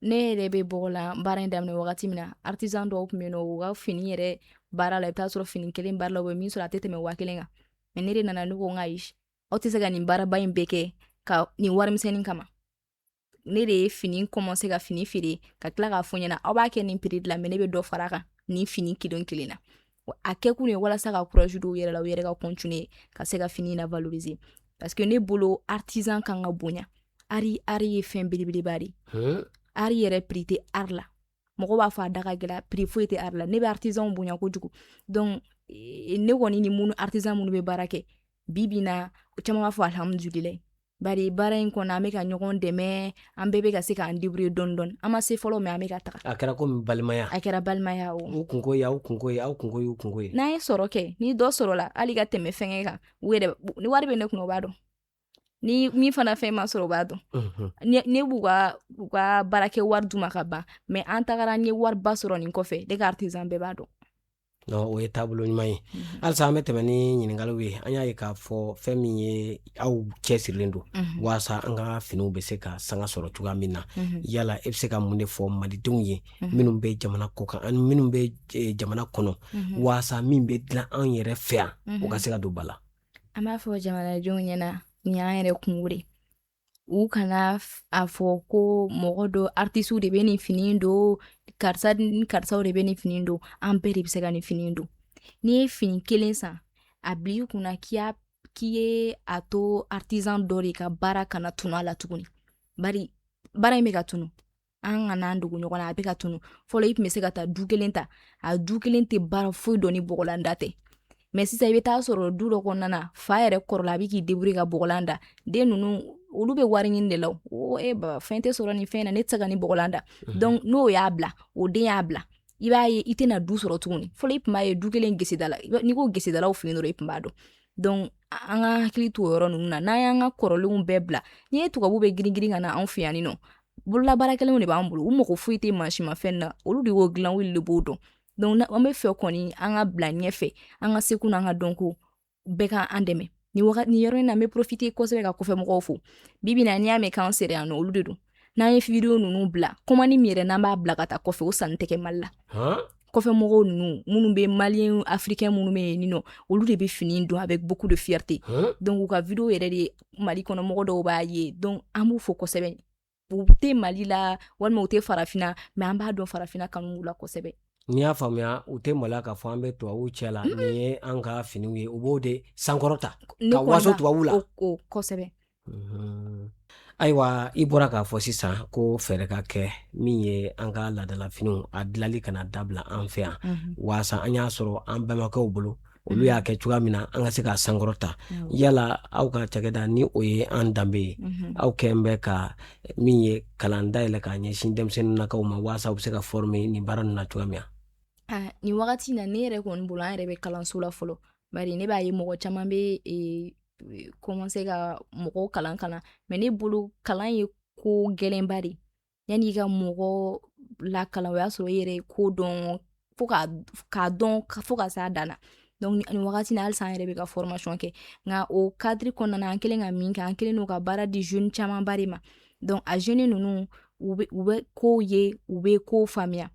ne yɛrɛ bɛ bɔgɔlan baara in daminɛ wagati min na artisan dɔw tun bɛ yen nɔ u ka fini yɛrɛ baara la i bɛ taa sɔrɔ fini kelen baara la u bɛ min sɔrɔ a tɛ tɛmɛ 1000 kan mais ne de nana ne ko n ka ayi aw tɛ se ka nin baaraba in bɛɛ kɛ ka nin warimisɛnnin kama ne de ye fini commencer ka fini feere ka tila k'a fɔ ɲɛna aw b'a kɛ nin prix de la mais ne bɛ dɔ fara a kan nin fini kelen na a kɛ kun ye walasa ka courage don u yɛrɛ la u yɛrɛ ka continuer ka se ka fini na valoriser parce que ne bolo artisan kan ka bonya ari ye fɛn belebeleba de ari yɛrɛ prix tɛ art la mɔgɔ b'a fɔ a da ka gɛlɛn prix foyi tɛ art la ne bɛ artisan bonya kojugu donc ne kɔni ni artisan minnu bɛ baara kɛ bi na caman b'a fɔ alhamdulilayi bari baara in kɔnɔ an bɛ ka ɲɔgɔn dɛmɛ an bɛɛ bɛ ka se k'an débrouiller dɔɔni dɔɔni an ma se fɔlɔ mais an bɛ ka taga a kɛra komi balimaya a kɛra balimaya o u kunko ye aw kunko ye aw kunko y'u kunko ye n'an ye sɔrɔ kɛ ni dɔ sɔrɔla hali ka tɛmɛ fɛngɛ kan u yɛrɛ ni wari bɛ ne kun o b'a dɔn ni min fana fɛn ma sɔrɔ o b'a dɔn ne b'u ka baarakɛ wari d'u ma ka ban mais an tagara an ye wariba sɔrɔ nin kɔfɛ ne ka artisan bɛɛ b'a dɔn non o ye taabolo ɲuman ye halisa an bɛ tɛmɛ ni ɲininkaliw ye an y'a ye k'a fɔ fɛn min ye aw cɛsirilen don waasa an ka finiw bɛ se ka sanga sɔrɔ cogoya min na yala e bɛ se ka mun de fɔ malidenw ye minnu bɛ jamana kɔ kan ani minnu bɛ jamana kɔnɔ waasa min bɛ dilan an yɛrɛ fɛ yan o ka se ka don ba la an b'a fɔ jamanadenw ɲɛna nin y'an yɛrɛ kungo de u kana a fɔ ko mɔgɔ dɔ artisiw de bɛ nin fini don karisa ni karisaw de bɛ nin fini don an bɛɛ de bɛ se ka nin fini don n'i ye fini kelen san a bila i kunna k'i ye a to artisan dɔ de ka baara kana tunu a la tuguni bari baara in bɛ ka tunu an kana an dogo ɲɔgɔn na a bɛ ka tunu fɔlɔ i tun bɛ se ka taa du kelen ta a du kelen tɛ baara foyi dɔn ni bɔgɔlanda tɛ mais sisan i bɛ taa sɔrɔ du dɔ kɔnɔna na fa yɛrɛ kɔrɔla a bɛ k'i débrouiller ka bɔgɔlan da den ninnu olu bɛ wari ɲini de la o baba fɛn tɛ sɔrɔ nin fɛn na ne tɛ se ka nin bɔgɔlan da donc n'o y'a bila o den y'a bila i b'a ye i tɛna du sɔrɔ tuguni fɔlɔ i tun b'a ye du kelen geseda la n'i ko gesedalaw fɛ yen dɔrɔn i tun b'a dɔn donc an ka hakili to o yɔrɔ ninnu na n'an y'an ka kɔrɔlenw bɛɛ bila n'i ye tubabu bɛ girin ka na anw fɛ yan nɔ bololabaarakɛlenw de b'an bolo u mago foyi tɛ mansimafɛn na olu de y'o dilan olu de b'o dɔn donc an bɛ fɛ kɔni an ka bila ɲɛfɛ an ka seko n'an ka dɔnko bɛɛ ka an dɛmɛ nin yɔrɔ in na n bɛ profiter kosɛbɛ ka kɔfɛ mɔgɔw fo bibi na n'i y'a mɛn k'an sera yan nɔ olu de don n'an ye video ninnu bila commande min yɛrɛ n'an b'a bila ka taa kɔfɛ o sanni tɛ kɛ Mali la kɔfɛ mɔgɔw ninnu minnu bɛ maliyɛn africain minnu bɛ yen nɔ olu de bɛ fini don avec beaucoup de fierté donc u ka video yɛrɛ de Mali kɔnɔ mɔgɔ dɔw b'a ye donc an b'u fo kosɛbɛ u tɛ Mali la walima u tɛ farafina mais an b'a dɔn farafina kanu b'u la kosɛbɛ n'i y'a faamuya u tɛ maloya k'a fɔ an bɛ tubabuw cɛ la nin ye an ka finiw ye u b'o de sankɔrɔta ka waso tubabuw la o kosɛbɛ ayiwa i bɔra k'a fɔ sisan ko fɛɛrɛ ka kɛ min ye an ka laadalafiniw a dilali kana dabila an fɛ yan waasa an y'a sɔrɔ an bɛnbakɛw bolo olu y'a kɛ cogoya min na an ka se k'a sankɔrɔta yala aw ka cakɛda ni o ye an danbe ye aw kɛn bɛ ka min ye kalan dayɛlɛ k'a ɲɛsin denmisɛnninakaw ma waasa u bɛ se ka former nin baara ninnu na cogoya min na nin wagati na ne yɛrɛ kɔni bolo an yɛrɛ bɛ kalanso la fɔlɔ bari ne b'a ye mɔgɔ caman bɛ commencer ka mɔgɔw kalan mais ne bolo kalan ye ko gɛlɛnba de yanni i ka mɔgɔ lakalan o y'a sɔrɔ i yɛrɛ ye ko dɔn fo k'a dɔn fo ka s'a dan na donc nin wagati na halisa an yɛrɛ bɛ ka formation kɛ nka o cadre kɔnɔna na an kɛlen ka min kɛ an kɛlen don ka baara di jeune camanba de ma donc a jeune ninnu u bɛ kow ye u bɛ kow faamuya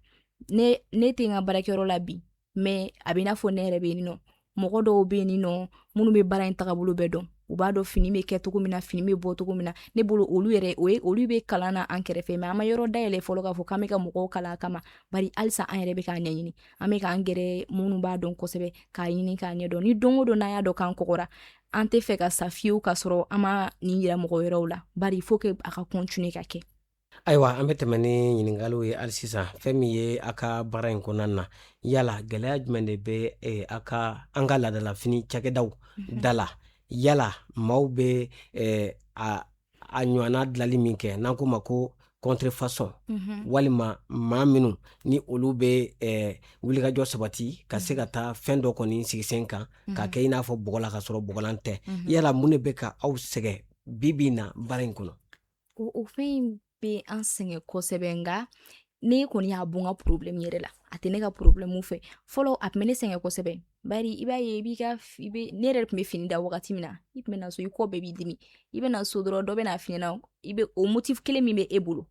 ne tɛ n ka baarakɛyɔrɔ la bi mais a bɛ i n'a fɔ ne yɛrɛ bɛ yen nɔ mɔgɔ dɔw bɛ yen nɔ minnu bɛ baara in tagabolo bɛɛ dɔn u b'a dɔn fini bɛ kɛ cogo min na fini bɛ bɔ cogo min na ne bolo olu bɛ kalan na an kɛrɛfɛ mais an ma yɔrɔ dayɛlɛ fɔlɔ k'a fɔ k'an bɛ ka mɔgɔw kalan a kama bari halisa an yɛrɛ bɛ k'a ɲɛɲini an bɛ k'an gɛrɛ minnu b'a dɔn kosɛbɛ k'a ɲini k'a ɲɛdɔn ni don o don n'an y'a dɔn k'an kɔgɔra an tɛ fɛ ka sa fiyewu k'a sɔrɔ an ma nin yira mɔgɔ wɛrɛw la bari il faut que a ka continuer ka kɛ ayiwa an bɛ tɛmɛ ni ɲininkaliw ye hali sisan fɛn min ye a ka baara in kɔnɔna na yala gɛlɛya jumɛn de bɛ an ka laadalafini cakɛdaw da la yala maaw bɛ a ɲɔgɔnna dilali min kɛ n'an ko ma ko contrefaçon walima maa minnu ni olu bɛ wulikajɔ sabati ka se ka taa fɛn dɔ kɔni sigi sen kan k'a kɛ i n'a fɔ bɔgɔ la ka sɔrɔ bɔgɔlan tɛ yala mun de bɛ ka aw sɛgɛn bi na baara in kɔnɔ o fɛn in bɛ an sɛgɛn kosɛbɛ nka ne kɔni y'a bɔ n ka problème yɛrɛ la a tɛ ne ka problème fɛ fɔlɔ a tun bɛ ne sɛgɛn kosɛbɛ bari i b'a ye ne yɛrɛ tun bɛ fini da wagati min na i tun bɛ na so i kɔ bɛɛ b'i dimi i bɛ na so dɔrɔn dɔ bɛ na f'i ɲɛna i bɛ o motif kelen min bɛ e bolo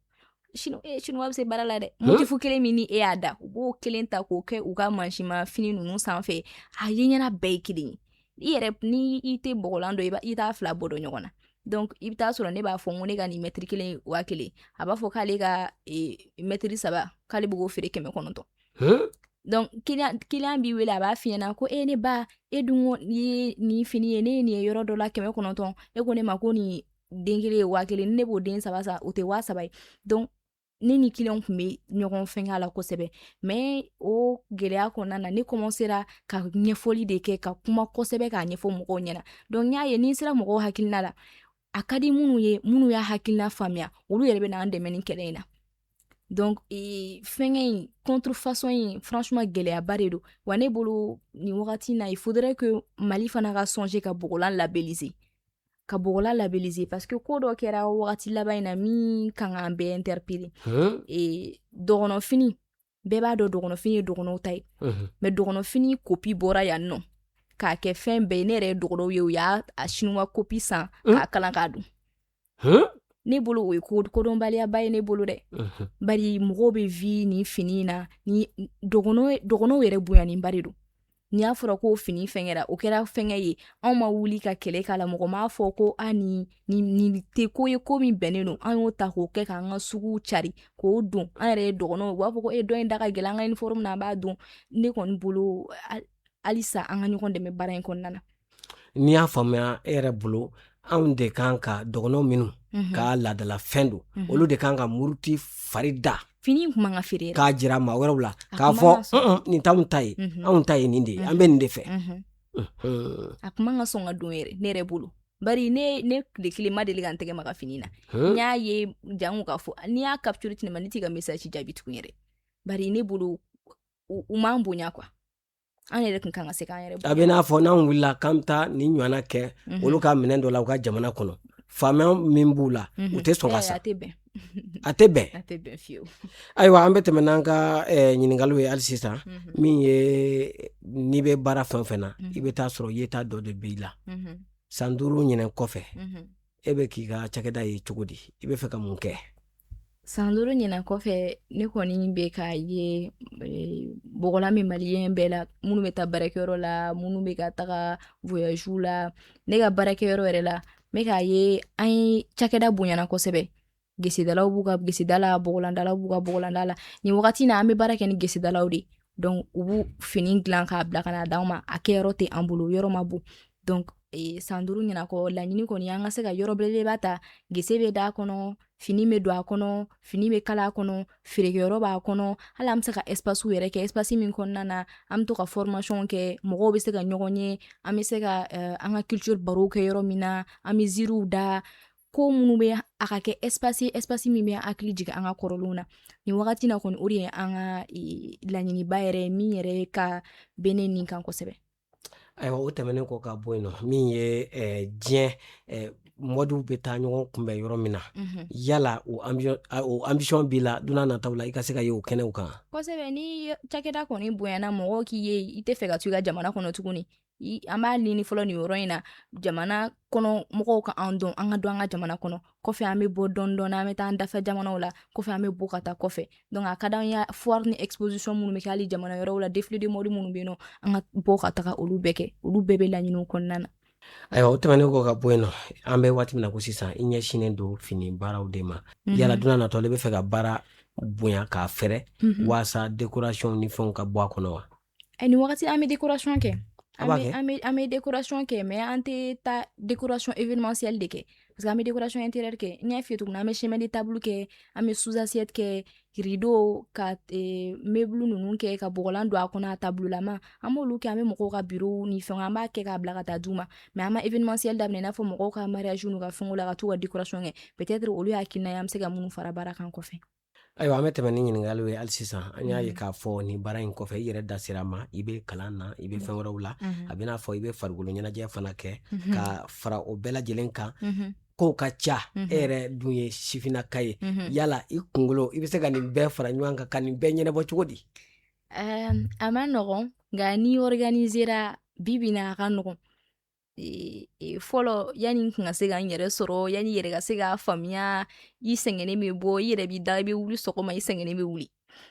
chinois bɛ se baara la dɛ motif kelen min ni e y'a da u b'o kelen ta k'o kɛ u ka mansinma fini ninnu sanfɛ a ye ɲɛna bɛɛ ye kelen ye i yɛrɛ ni i tɛ bɔgɔlan dɔn i t'a fila bɔ dɔn ɲɔgɔn na donc i bɛ taa sɔrɔ ne b'a fɔ n ko ne ka nin mètre 1 wa 1 a b'a fɔ k'ale ka mètre 3 k'ale bɛ k'o feere 900 donc client b'i wele a b'a f'i ɲɛna ko ne ba e dun ko ni nin fini ye ne ye nin ye yɔrɔ dɔ la 900 e ko ne ma ko nin den kelen ye wa 1 ni ne b'o den 3 san o tɛ wa 3 ye donc ne ni client tun bɛ ɲɔgɔn fɛngɛ a la kosɛbɛ mais o gɛlɛya kɔnɔna na ne commencera ka ɲɛfɔli de kɛ ka kuma kosɛbɛ k'a ɲɛfɔ mɔgɔw ɲɛna donc n y'a ye ni n sera mɔgɔw hakilina la a ka di minnu y'a hakilina faamuya olu yɛrɛ bɛ n'an dɛmɛ nin kɛlɛ in na donc fɛngɛ in contrefaçon in franchement gɛlɛyaba de don wa ne bolo nin wagati na il faudrait que Mali fana ka songer ka Bogolan labelliser parce que ko dɔ kɛra wagati laban in na min kan k'an bɛɛ interpeller dɔgɔnɔfini bɛɛ b'a dɔn dɔgɔnɔfini ye dɔgɔnɔw ta ye mais dɔgɔnɔfini kopi bɔra yan nɔ k'a kɛ fɛn bɛɛ ne yɛrɛ ye dɔgɔnɔw ye u y'a chinois kopi san k'a kalan k'a dun ne bolo o ye kodɔnbaliyaba ye ne bolo dɛ bari mɔgɔw bɛ vi nin fini na ni dɔgɔnɔw yɛrɛ bonyaninba de don ni y'a fɔra ko fini fɛngɛra o kɛra fɛngɛ ye anw ma wuli ka kɛlɛ k'a la mɔgɔ m'a fɔ ko ni tɛ ko ye ko min bɛnnen don an y'o ta k'o kɛ k'an ka suguw cari k'o don an yɛrɛ ye dɔgɔnɔw u b'a fɔ ko dɔ in da ka gɛlɛn an ka uniforme na an b'a don ne kɔni bolo halisa an ka ɲɔgɔn dɛmɛ baara in kɔnɔna na n'i y'a faamuya e yɛrɛ bolo anw de kan ka dɔgɔnɔw minnu k'a ladala fɛn don olu de kan ka muruti fari da fini in kuma ka feere k'a jira maa wɛrɛw la k'a fɔ nin t'anw ta ye anw ta ye nin de ye an bɛ nin de fɛ a kuma ka sɔn ka don yɛrɛ ne yɛrɛ bolo bari ne tile kelen ma deli ka n tɛgɛ maga fini na n y'a ye jango k'a fɔ n'i y'a capture tinɛ ma ne t'i ka message jaabi tugun yɛrɛ bari ne bolo u m'an bonya quoi an yɛrɛ tun kan ka se k'an yɛrɛ bonya a bɛ n'a fɔ n'anw wulila k'an bɛ taa nin ɲɔgɔnna kɛ olu ka minɛn dɔ la u ka jamana kɔnɔ faamaya min b'u la u tɛ sɔn ka sa a tɛ bɛn fiyewu ayiwa an bɛ tɛmɛ n'an ka ɲininkaliw ye hali sisan min ye n'i bɛ baara fɛn o fɛn na i bɛ taa sɔrɔ yeta dɔ de b'i la san 5 ɲinɛn kɔfɛ e bɛ k'i ka cakɛda ye cogo di i bɛ fɛ ka mun kɛ san 5 ɲinɛn kɔfɛ ne kɔni bɛ k'a ye Bogola min maliyɛn bɛɛ la minnu bɛ taa baarakɛyɔrɔ la minnu bɛ ka taga voyage la ne ka baarakɛyɔrɔ yɛrɛ la n bɛ k'a ye an ye cakɛda bonyana kosɛbɛ gesedalaw b'u ka geseda la bɔgɔlandalaw b'u ka bɔgɔlanda la nin wagati na an bɛ baara kɛ ni gesedalaw de donc u b'u fini dilan k'a bila ka na d'anw ma a kɛyɔrɔ tɛ an bolo yɔrɔ ma bon donc san 5 ɲinan kɔ laɲini kɔni an ka se ka yɔrɔ belebeleba ta gese bɛ d'a kɔnɔ fini bɛ don a kɔnɔ fini bɛ kala a kɔnɔ feerekɛyɔrɔ b'a kɔnɔ hali an bɛ se ka espace yɛrɛ kɛ espace min kɔnɔna na an bɛ to ka formation kɛ mɔgɔw bɛ se ka ɲɔgɔn ye an bɛ se ka an ka culture barow kɛ yɔrɔ min na an bɛ ziiriw da ko minnu bɛ a ka kɛ espace min bɛ hakili jigin an ka kɔrɔlenw na nin wagati na kɔni o de ye an ka laɲiniba yɛrɛ ye min yɛrɛ ka bɛ ne nin kan kosɛbɛ ayiwa o tɛmɛnen kɔ ka bɔ yen nɔ min ye diɲɛ mɔdiw bɛ taa ɲɔgɔn kunbɛn yɔrɔ min na yala o ambition b'i la dunan nataw la i ka se ka ye o kɛnɛw kan kosɛbɛ ni cakɛda kɔni bonyana mɔgɔw k'i ye i tɛ fɛ ka to i ka jamana kɔnɔ tuguni an b'a ɲini fɔlɔ nin yɔrɔ in na jamana kɔnɔ mɔgɔw ka an dɔn an ka don an ka jamana kɔnɔ kɔfɛ an bɛ bɔ dɔɔni dɔɔni an bɛ taa an dafɛ jamanaw la kɔfɛ an bɛ bɔ ka taa kɔfɛ donc a ka d'an ye foire ni exposition minnu bɛ kɛ hali jamana wɛrɛw la défilé de mode minnu bɛ yen nɔ an ka bɔ ka taga olu bɛɛ kɛ olu bɛɛ bɛ laɲiniw kɔnɔna na ayiwa o tɛmɛnen kɔ ka bɔ yen nɔ an bɛ waati min na ko sisan i ɲɛsinnen don fini baaraw de ma yala dunan natɔla i bɛ fɛ ka baara bonya k'a fɛrɛ waasa décoration ni fɛnw ka bɔ a kɔnɔ wa nin wagati an bɛ décoration kɛ a b'a kɛ an bɛ décoration kɛ mais an tɛ taa décoration événementielle de kɛ parce que an bɛ décoration intérieure kɛ n y'a f'i ye tuguni an bɛ chemin de table kɛ an bɛ sous assiette kɛ rideau ka meuble ninnu kɛ ka bɔgɔlan don a kɔnɔ a tableaulama an b'olu kɛ an bɛ mɔgɔw ka bureau ni fɛnw an b'a kɛ k'a bila ka taa d'u ma mais an ma événementielle daminɛ i n'a fɔ mɔgɔw ka mariage n'u ka fɛnw la ka t'u ka décoration kɛ peut-être olu y'a hakilina ye an bɛ se ka minnu fara baara kan kɔfɛ ayiwa an bɛ tɛmɛ ni ɲininkaliw ye hali sisan an y'a ye k'a fɔ nin baara in kɔfɛ i yɛrɛ da sera ma i bɛ kalan na i bɛ fɛn wɛrɛw la a bɛ n'a fɔ i bɛ farikolo ɲɛnajɛ fana kɛ ka fara o bɛɛ lajɛlen kan kow ka ca e yɛrɛ dun ye sifinnaka ye yala i kunkolo i bɛ se ka nin bɛɛ fara ɲɔgɔn kan ka nin bɛɛ ɲɛnabɔ cogo di a ma nɔgɔn nka ni organisera bi na a ka nɔgɔn fɔlɔ yani n kun ka se ka n yɛrɛ sɔrɔ yani yɛrɛ ka se k'a faamuya i sɛgɛnnen bɛ bɔ i yɛrɛ b'i da i bɛ wuli sɔgɔma i sɛgɛnnen bɛ wuli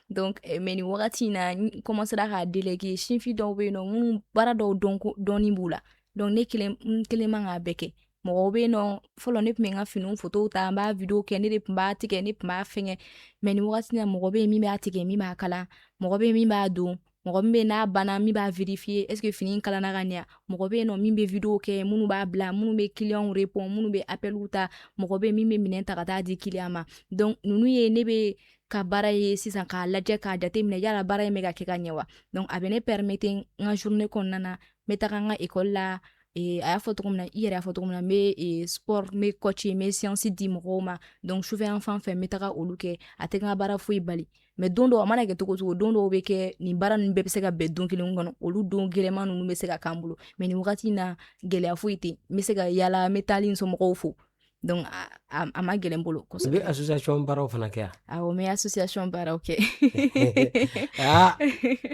donc mais nin wagati in na n commencera k'a déléguer sinfin dɔw bɛ yen nɔ minnu baara dɔw dɔnni b'u la donc ne kelen man k'a bɛɛ kɛ mɔgɔw bɛ yen nɔ fɔlɔ ne tun bɛ n ka finiw photo ta n b'a video kɛ ne de tun b'a tigɛ ne tun b'a fɛngɛ mais nin wagati in na mɔgɔ bɛ yen min b'a tigɛ min b'a kalan mɔgɔ bɛ yen min b'a don mɔgɔ min bɛ yen n'a banna min b'a vérifier est ce que fini in kalanna ka ɲɛ mɔgɔ bɛ yen nɔ min bɛ video kɛ minnu b'a bila minnu bɛ clients répond minnu bɛ appelw ta mɔgɔ bɛ yen min bɛ minɛn ta ka taa di client ma donc ninnu ye ne bɛ ka baara ye sisan k'a lajɛ k'a jateminɛ yala baara in bɛ ka kɛ ka ɲɛ wa donc a bɛ ne permettre n ka journée kɔnɔna na n bɛ taga n ka école la a y'a fɔ cogo min na i yɛrɛ y'a fɔ cogo min na n bɛ sport n bɛ coach n bɛ séance di mɔgɔw ma donc sufɛ yan fan fɛ n bɛ taga olu kɛ a tɛ n ka baara foyi bali mais don dɔw a mana kɛ cogo cogo don dɔw bɛ kɛ nin baara ninnu bɛɛ bɛ se ka bɛn don kelen kɔnɔ olu don gɛlɛman ninnu bɛ se ka k'an bolo mais nin wagati in na gɛlɛya foyi tɛ n bɛ se ka yaala n bɛ taali n somɔgɔw fo donc a ma gɛlɛn n bolo i kosɛbɛ. bɛ association baaraw fana kɛ yan. awɔ n bɛ association baaraw kɛ.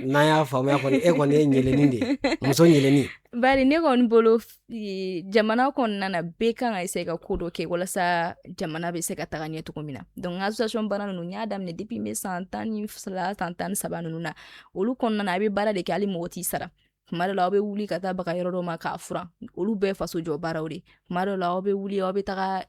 n'an y'a faamuya kɔni e kɔni ye ɲɛlɛnin de ye muso ɲɛlɛnin. bari ne kɔni bolo jamana kɔnɔna na bɛɛ kan ka essayer ka ko dɔ kɛ walasa jamana bɛ se ka taga ɲɛ cogo min na donc n ka association baara ninnu n y'a daminɛ depuis n bɛ san 12 san 13 ninnu na olu kɔnɔna na a bɛ baara de kɛ hali mɔgɔ t'i sara tuma dɔ la aw bɛ wuli ka taa baga yɔrɔ dɔ ma k'a furan olu bɛɛ faso jɔ baaraw de tuma dɔ la aw bɛ wuli aw bɛ taga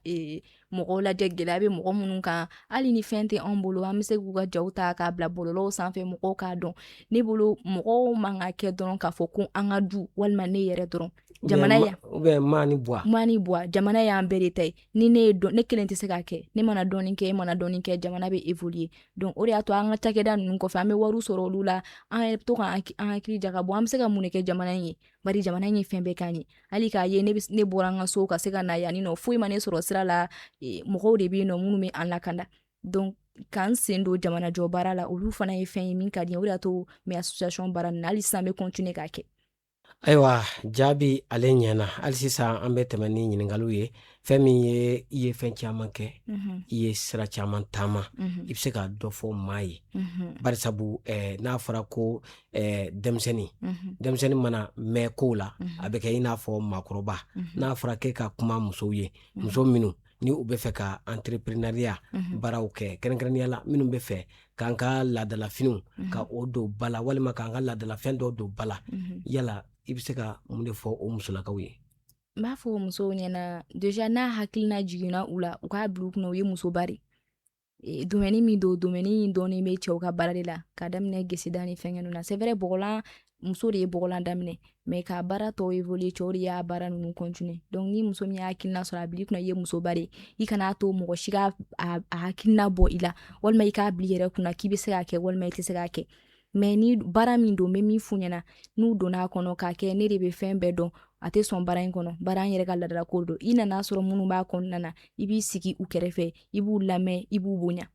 mɔgɔw lajɛ gɛlɛya bɛ mɔgɔ minnu kan hali ni fɛn tɛ anw bolo an bɛ se k'u ka jaw ta k'a bila bɔlɔlɔw sanfɛ mɔgɔw k'a dɔn ne bolo mɔgɔw man ka kɛ dɔrɔn k'a fɔ ko an ka du walima ne yɛrɛ dɔrɔn jamana ya maa ni buwa jamana y'an bɛɛ de ta ye ni ne kelen tɛ se k'a kɛ ne mana dɔɔnin kɛ e mana dɔɔnin kɛ jamana bɛ évoluer donc o de y'a to an ka cakɛda ninnu kɔfɛ an bɛ wariw sɔrɔ olu la an yɛrɛ bɛ to k'an hakili jaga bɔ an bɛ se ka mun de kɛ jamana in ye bari jamana in ye fɛn bɛɛ k'an ye hali k'a ye ne bɔra an ka so ka se ka na yan ni nɔ foyi ma ne sɔrɔ sira la mɔgɔw de bɛ yen nɔ minnu bɛ an lakanda donc k'an sen don jamana jɔ baara la olu fana ye fɛn ye min ka di o de y'a to n bɛ association baara nin na hali sisan n bɛ continuer k'a kɛ. ayiwa jaabi ale ɲɛna hali sisan an bɛ tɛmɛ ni ɲininkaliw ye fɛn min ye i ye fɛn caman kɛ i ye sira caman taama i bɛ se ka dɔ fɔ maa ye barisabu n'a fɔra ko denmisɛnnin mana mɛn kow la a bɛ kɛ i n'a fɔ maakɔrɔba n'a fɔra k'e ka kuma musow ye muso minnu ni u bɛ fɛ ka entrepreneuria baaraw kɛ kɛrɛnkɛrɛnnenya la minnu bɛ fɛ k'an ka laadalafiniw ka o don ba la walima k'an ka laadalafɛn dɔw don ba la yala i bɛ se ka mun de fɔ o musolakaw ye. n b'a fɔ musow ɲɛna déjà n'a hakilina jiginna u la u k'a bila u kunna u ye musoba de domaine min don domaine in dɔɔnin bɛ cɛw ka baara de la ka daminɛ geseda ni fɛnkɛ ninnu na c'est vrai bɔgɔlan muso de ye bɔgɔlan daminɛ mais ka baara tɔw évoluer cɛw de y'a baara ninnu continuer donc ni muso min y'a hakilina sɔrɔ a bila i kunna i ye musoba de i kana to mɔgɔ si ka a hakilina bɔ i la walima i k'a bila i yɛrɛ kunna k'i bɛ se k'a kɛ walima i tɛ se k'a kɛ mais ni baara min don n bɛ min f'u ɲɛna n'u donna a kɔnɔ k'a kɛ ne de bɛ fɛn bɛɛ dɔn a tɛ sɔn baara in kɔnɔ baara an yɛrɛ ka laadala ko don i nana sɔrɔ minnu b'a kɔnɔna na i b'i sigi u kɛrɛfɛ i b'u lamɛn i b'u bonya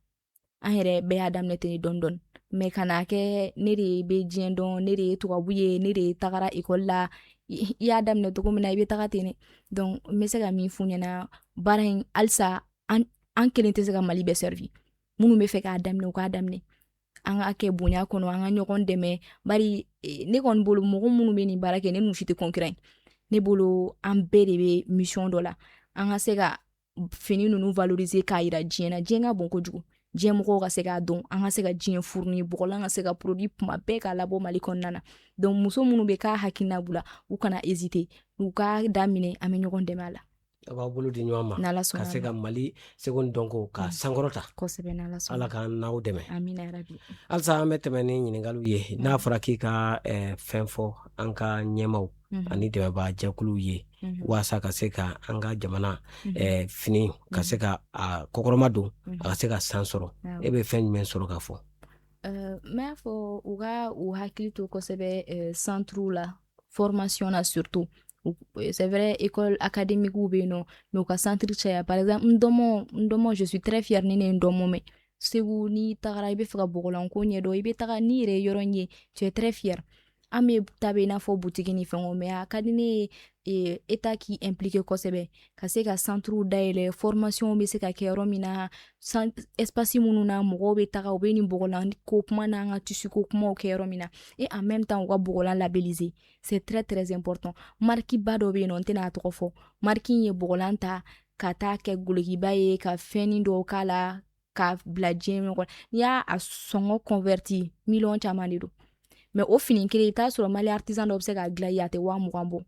an yɛrɛ bɛɛ y'a daminɛ ten dɔɔni dɔɔni mais kana kɛ ne de bɛ diɲɛ dɔn ne de ye tubabu ye ne de tagara ekɔli la i y'a daminɛ cogo min na i bɛ taga ten dɛ donc n bɛ se ka min f'u ɲɛna baara in halisa an kelen tɛ se ka Mali bɛɛ servir minnu bɛ fɛ k'a daminɛ u k'a daminɛ an ka kɛ bonya kɔnɔ an ka ɲɔgɔn dɛmɛ bari ne kɔni bolo mɔgɔ minnu bɛ nin baara kɛ ne n'u si tɛ concurrent ne bolo an bɛɛ de bɛ mission dɔ la an ka se ka fini ninnu valoriser k'a yira diɲɛ na diɲɛ ka bon kojugu diɲɛ mɔgɔw ka se k'a dɔn an ka se ka diɲɛ furu ni bɔgɔlan ka se ka produit kuma bɛɛ k'a labɔ Mali kɔnɔna na donc muso minnu bɛ k'a hakilina b'u la u kana hésiter u k'a daminɛ an bɛ ɲɔgɔn dɛmɛ a la. a b'a bolo di ɲɔgɔn ma ka se ka Mali seconde dɔnko ka sankɔrɔta kosɛbɛ n'Ala sɔnna Ala k'an n'aw dɛmɛ amina yarabi. halisa an bɛ tɛmɛ ni ɲininkaliw ye n'a fɔra k'i ka fɛn fɔ an ka ɲɛmaw ani dɛmɛbaa jɛkuluw ye waasa ka se ka an ka jamana fini ka se ka kɔkɔrɔma don a ka se ka san sɔrɔ e bɛ fɛn jumɛn sɔrɔ ka fɔ. n b'a fɔ u ka u hakili to kosɛbɛ centrew la formation na surtout c'est vrai école académique bɛ yen nɔ mais u ka centre caya par exemple n dɔmɔ je suis très fière ni ne ye n dɔmɔ mɛn Segu n'i tagara i bɛ fɛ ka bɔgɔlanko ɲɛdɔn i bɛ taga n'i yɛrɛ ye yɔrɔ in ye tu es très fière an bɛ ta bɛ i n'a fɔ butigi ni fɛnw mais a ka di ne ye État k'i impliqué kosɛbɛ ka se ka centrew dayɛlɛ formation bɛ se ka kɛ yɔrɔ min na espace minnu na mɔgɔw bɛ taga u bɛ nin bɔgɔlan ko kuma n'an ka tissu ko kumaw kɛ yɔrɔ min na et en même temps u ka bɔgɔlan labelliser c'est très très important marque ba dɔ bɛ yen nɔ n tɛna a tɔgɔ fɔ marque in ye bɔgɔlan ta ka taa kɛ golokiba ye ka fɛnnin dɔw k'a la ka bila diɲɛ ɲɔgɔn n'i y'a sɔngɔ converti miliyɔn caman de don mais o fini kelen i t'a sɔrɔ Mali artisan dɔ bɛ se k'a dilan i ye a tɛ 20,000 bɔ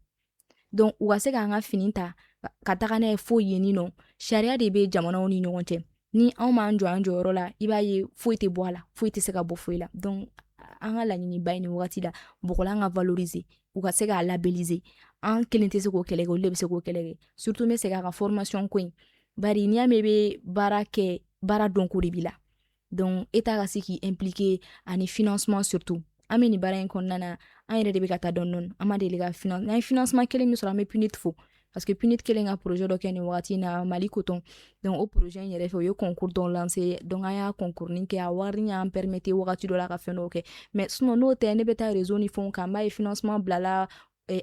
donc u ka se k'an ka fini ta ka taga n'a ye fo yen ni nɔ sariya de bɛ jamanaw ni ɲɔgɔn cɛ ni anw m'an jɔ an jɔyɔrɔ la i b'a ye foyi tɛ bɔ a la foyi tɛ se ka bɔ foyi la donc an ka laɲiniba ye nin wagati la bɔgɔlan ka valoriser u ka se k'a labelliser an kelen tɛ se k'o kɛlɛ kɛ olu de bɛ se k'o kɛlɛ kɛ surtout n bɛ segin a kan formation ko in bari n'i y'a mɛn i bɛ baara kɛ baara dɔnko de b'i la donc État ka se k'i impliqué ani financement surtout an bɛ nin baara in kɔnɔna na an yɛrɛ de bɛ ka taa dɔɔni an ma deli ka n'an ye financement kelen min sɔrɔ an bɛ punit fo parce que punit kelen ka projet dɔ kɛ nin wagati in na Mali coton donc o projet in yɛrɛ fɛ o ye concours dɔ lancer donc an y'a concours nin kɛ a wari y'an permettre wagati dɔ la ka fɛn dɔw kɛ mais sinon n'o tɛ ne bɛ taa réseau ni fɛnw kan n b'a ye financement bilala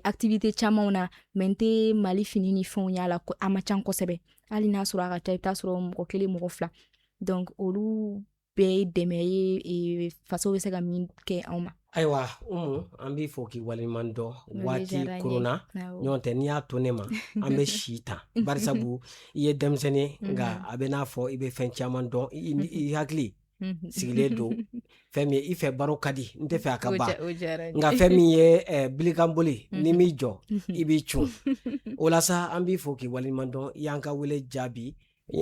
activité camanw na mais n tɛ Mali fini ni fɛnw y'a la a ma ca kosɛbɛ hali n'a sɔrɔ a ka ca i bɛ taa sɔrɔ mɔgɔ kelen mɔgɔ fila donc olu bɛɛ ye dɛmɛ ye faso bɛ se ka min kɛ anw ma. Ayiwa an b'i fɔ k'i waleɲuman dɔn waati korona ɲɔgɔn tɛ n'i y'a to ne ma an bɛ si tan barisabu i ye denmisɛnnin nka a bɛ n'a fɔ i bɛ fɛn caman dɔn i hakili sigilen don fɛn min i fɛ baro ka di n tɛ fɛ a ka ban nka fɛn min ye bilikanboli ni m'i jɔ i b'i cun o la sa an b'i fɔ k'i waleɲuman dɔn i y'an ka wele jaabi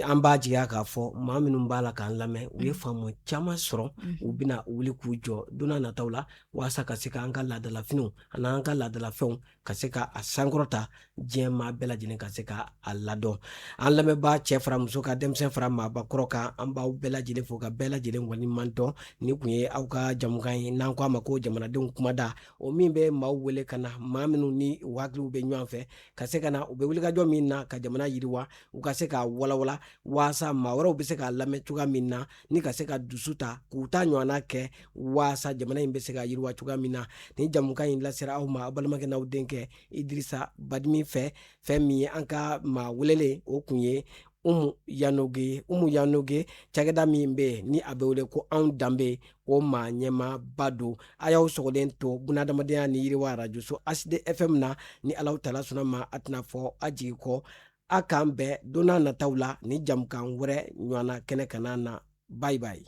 an b'a jigiya k'a fɔ maa minnu b'a la k'an lamɛn u ye faamu caman sɔrɔ u bɛna wuli k'u jɔ donna nataw la walasa ka se k'an ka laadalafiniw ani an ka laadalafɛnw ka se ka a sankɔrɔta diɲɛ maa bɛɛ lajɛlen ka se ka a ladɔn an lamɛnbaa cɛ fara muso ka denmisɛn fara maabakɔrɔ kan an b'aw bɛɛ lajɛlen fo ka bɛɛ lajɛlen waleɲuman dɔn ni kun ye aw ka jamukan ye n'an ko a ma ko jamanadenw kumada o min bɛ maaw wele ka na maa minnu ni u hakiliw bɛ ɲɔgɔn fɛ ka se ka na u bɛ wulikajɔ min na ka jamana yiriwa u ka se ka walawala waasa maa wɛrɛw bɛ se k'a lamɛn cogoya min na ni ka se ka dusu ta k'u ta ɲɔgɔnna kɛ waasa jamana in bɛ se ka yiriwa cogoya min na ni jamukan in lasera aw ma aw balimakɛ n'aw denkɛ Idirisa Badimi fɛ fɛn min ye an ka maa welelen o kun ye Umu Yanoge cakɛda min bɛ yen ni a bɛ wele ko anw danbe o maa ɲɛmaaba don a y'aw sɔgɔlen to bunadamadenya ni yiriwa radio so HD FM na ni Alahu Taala sɔnna ma a tɛna fɔ a jigi kɔ a k'an bɛɛ donna nataw la ni jamukan wɛrɛ ɲɔgɔnna kɛnɛ kana na bye bye.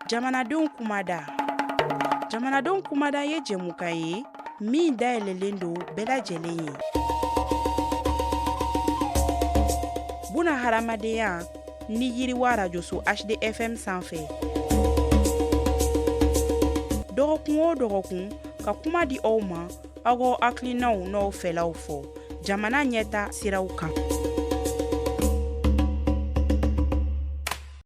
Jamanadenw kumada ye jɛmukan ye min dayɛlɛlen don bɛɛ lajɛlen ye. Buna hadamadenya ni yiriwa radio so HD FM sanfɛ. Dɔgɔkun o dɔgɔkun ka kuma di aw ma aw hakilinaw n'aw fɛlaw fɔ jamana ɲɛta siraw kan.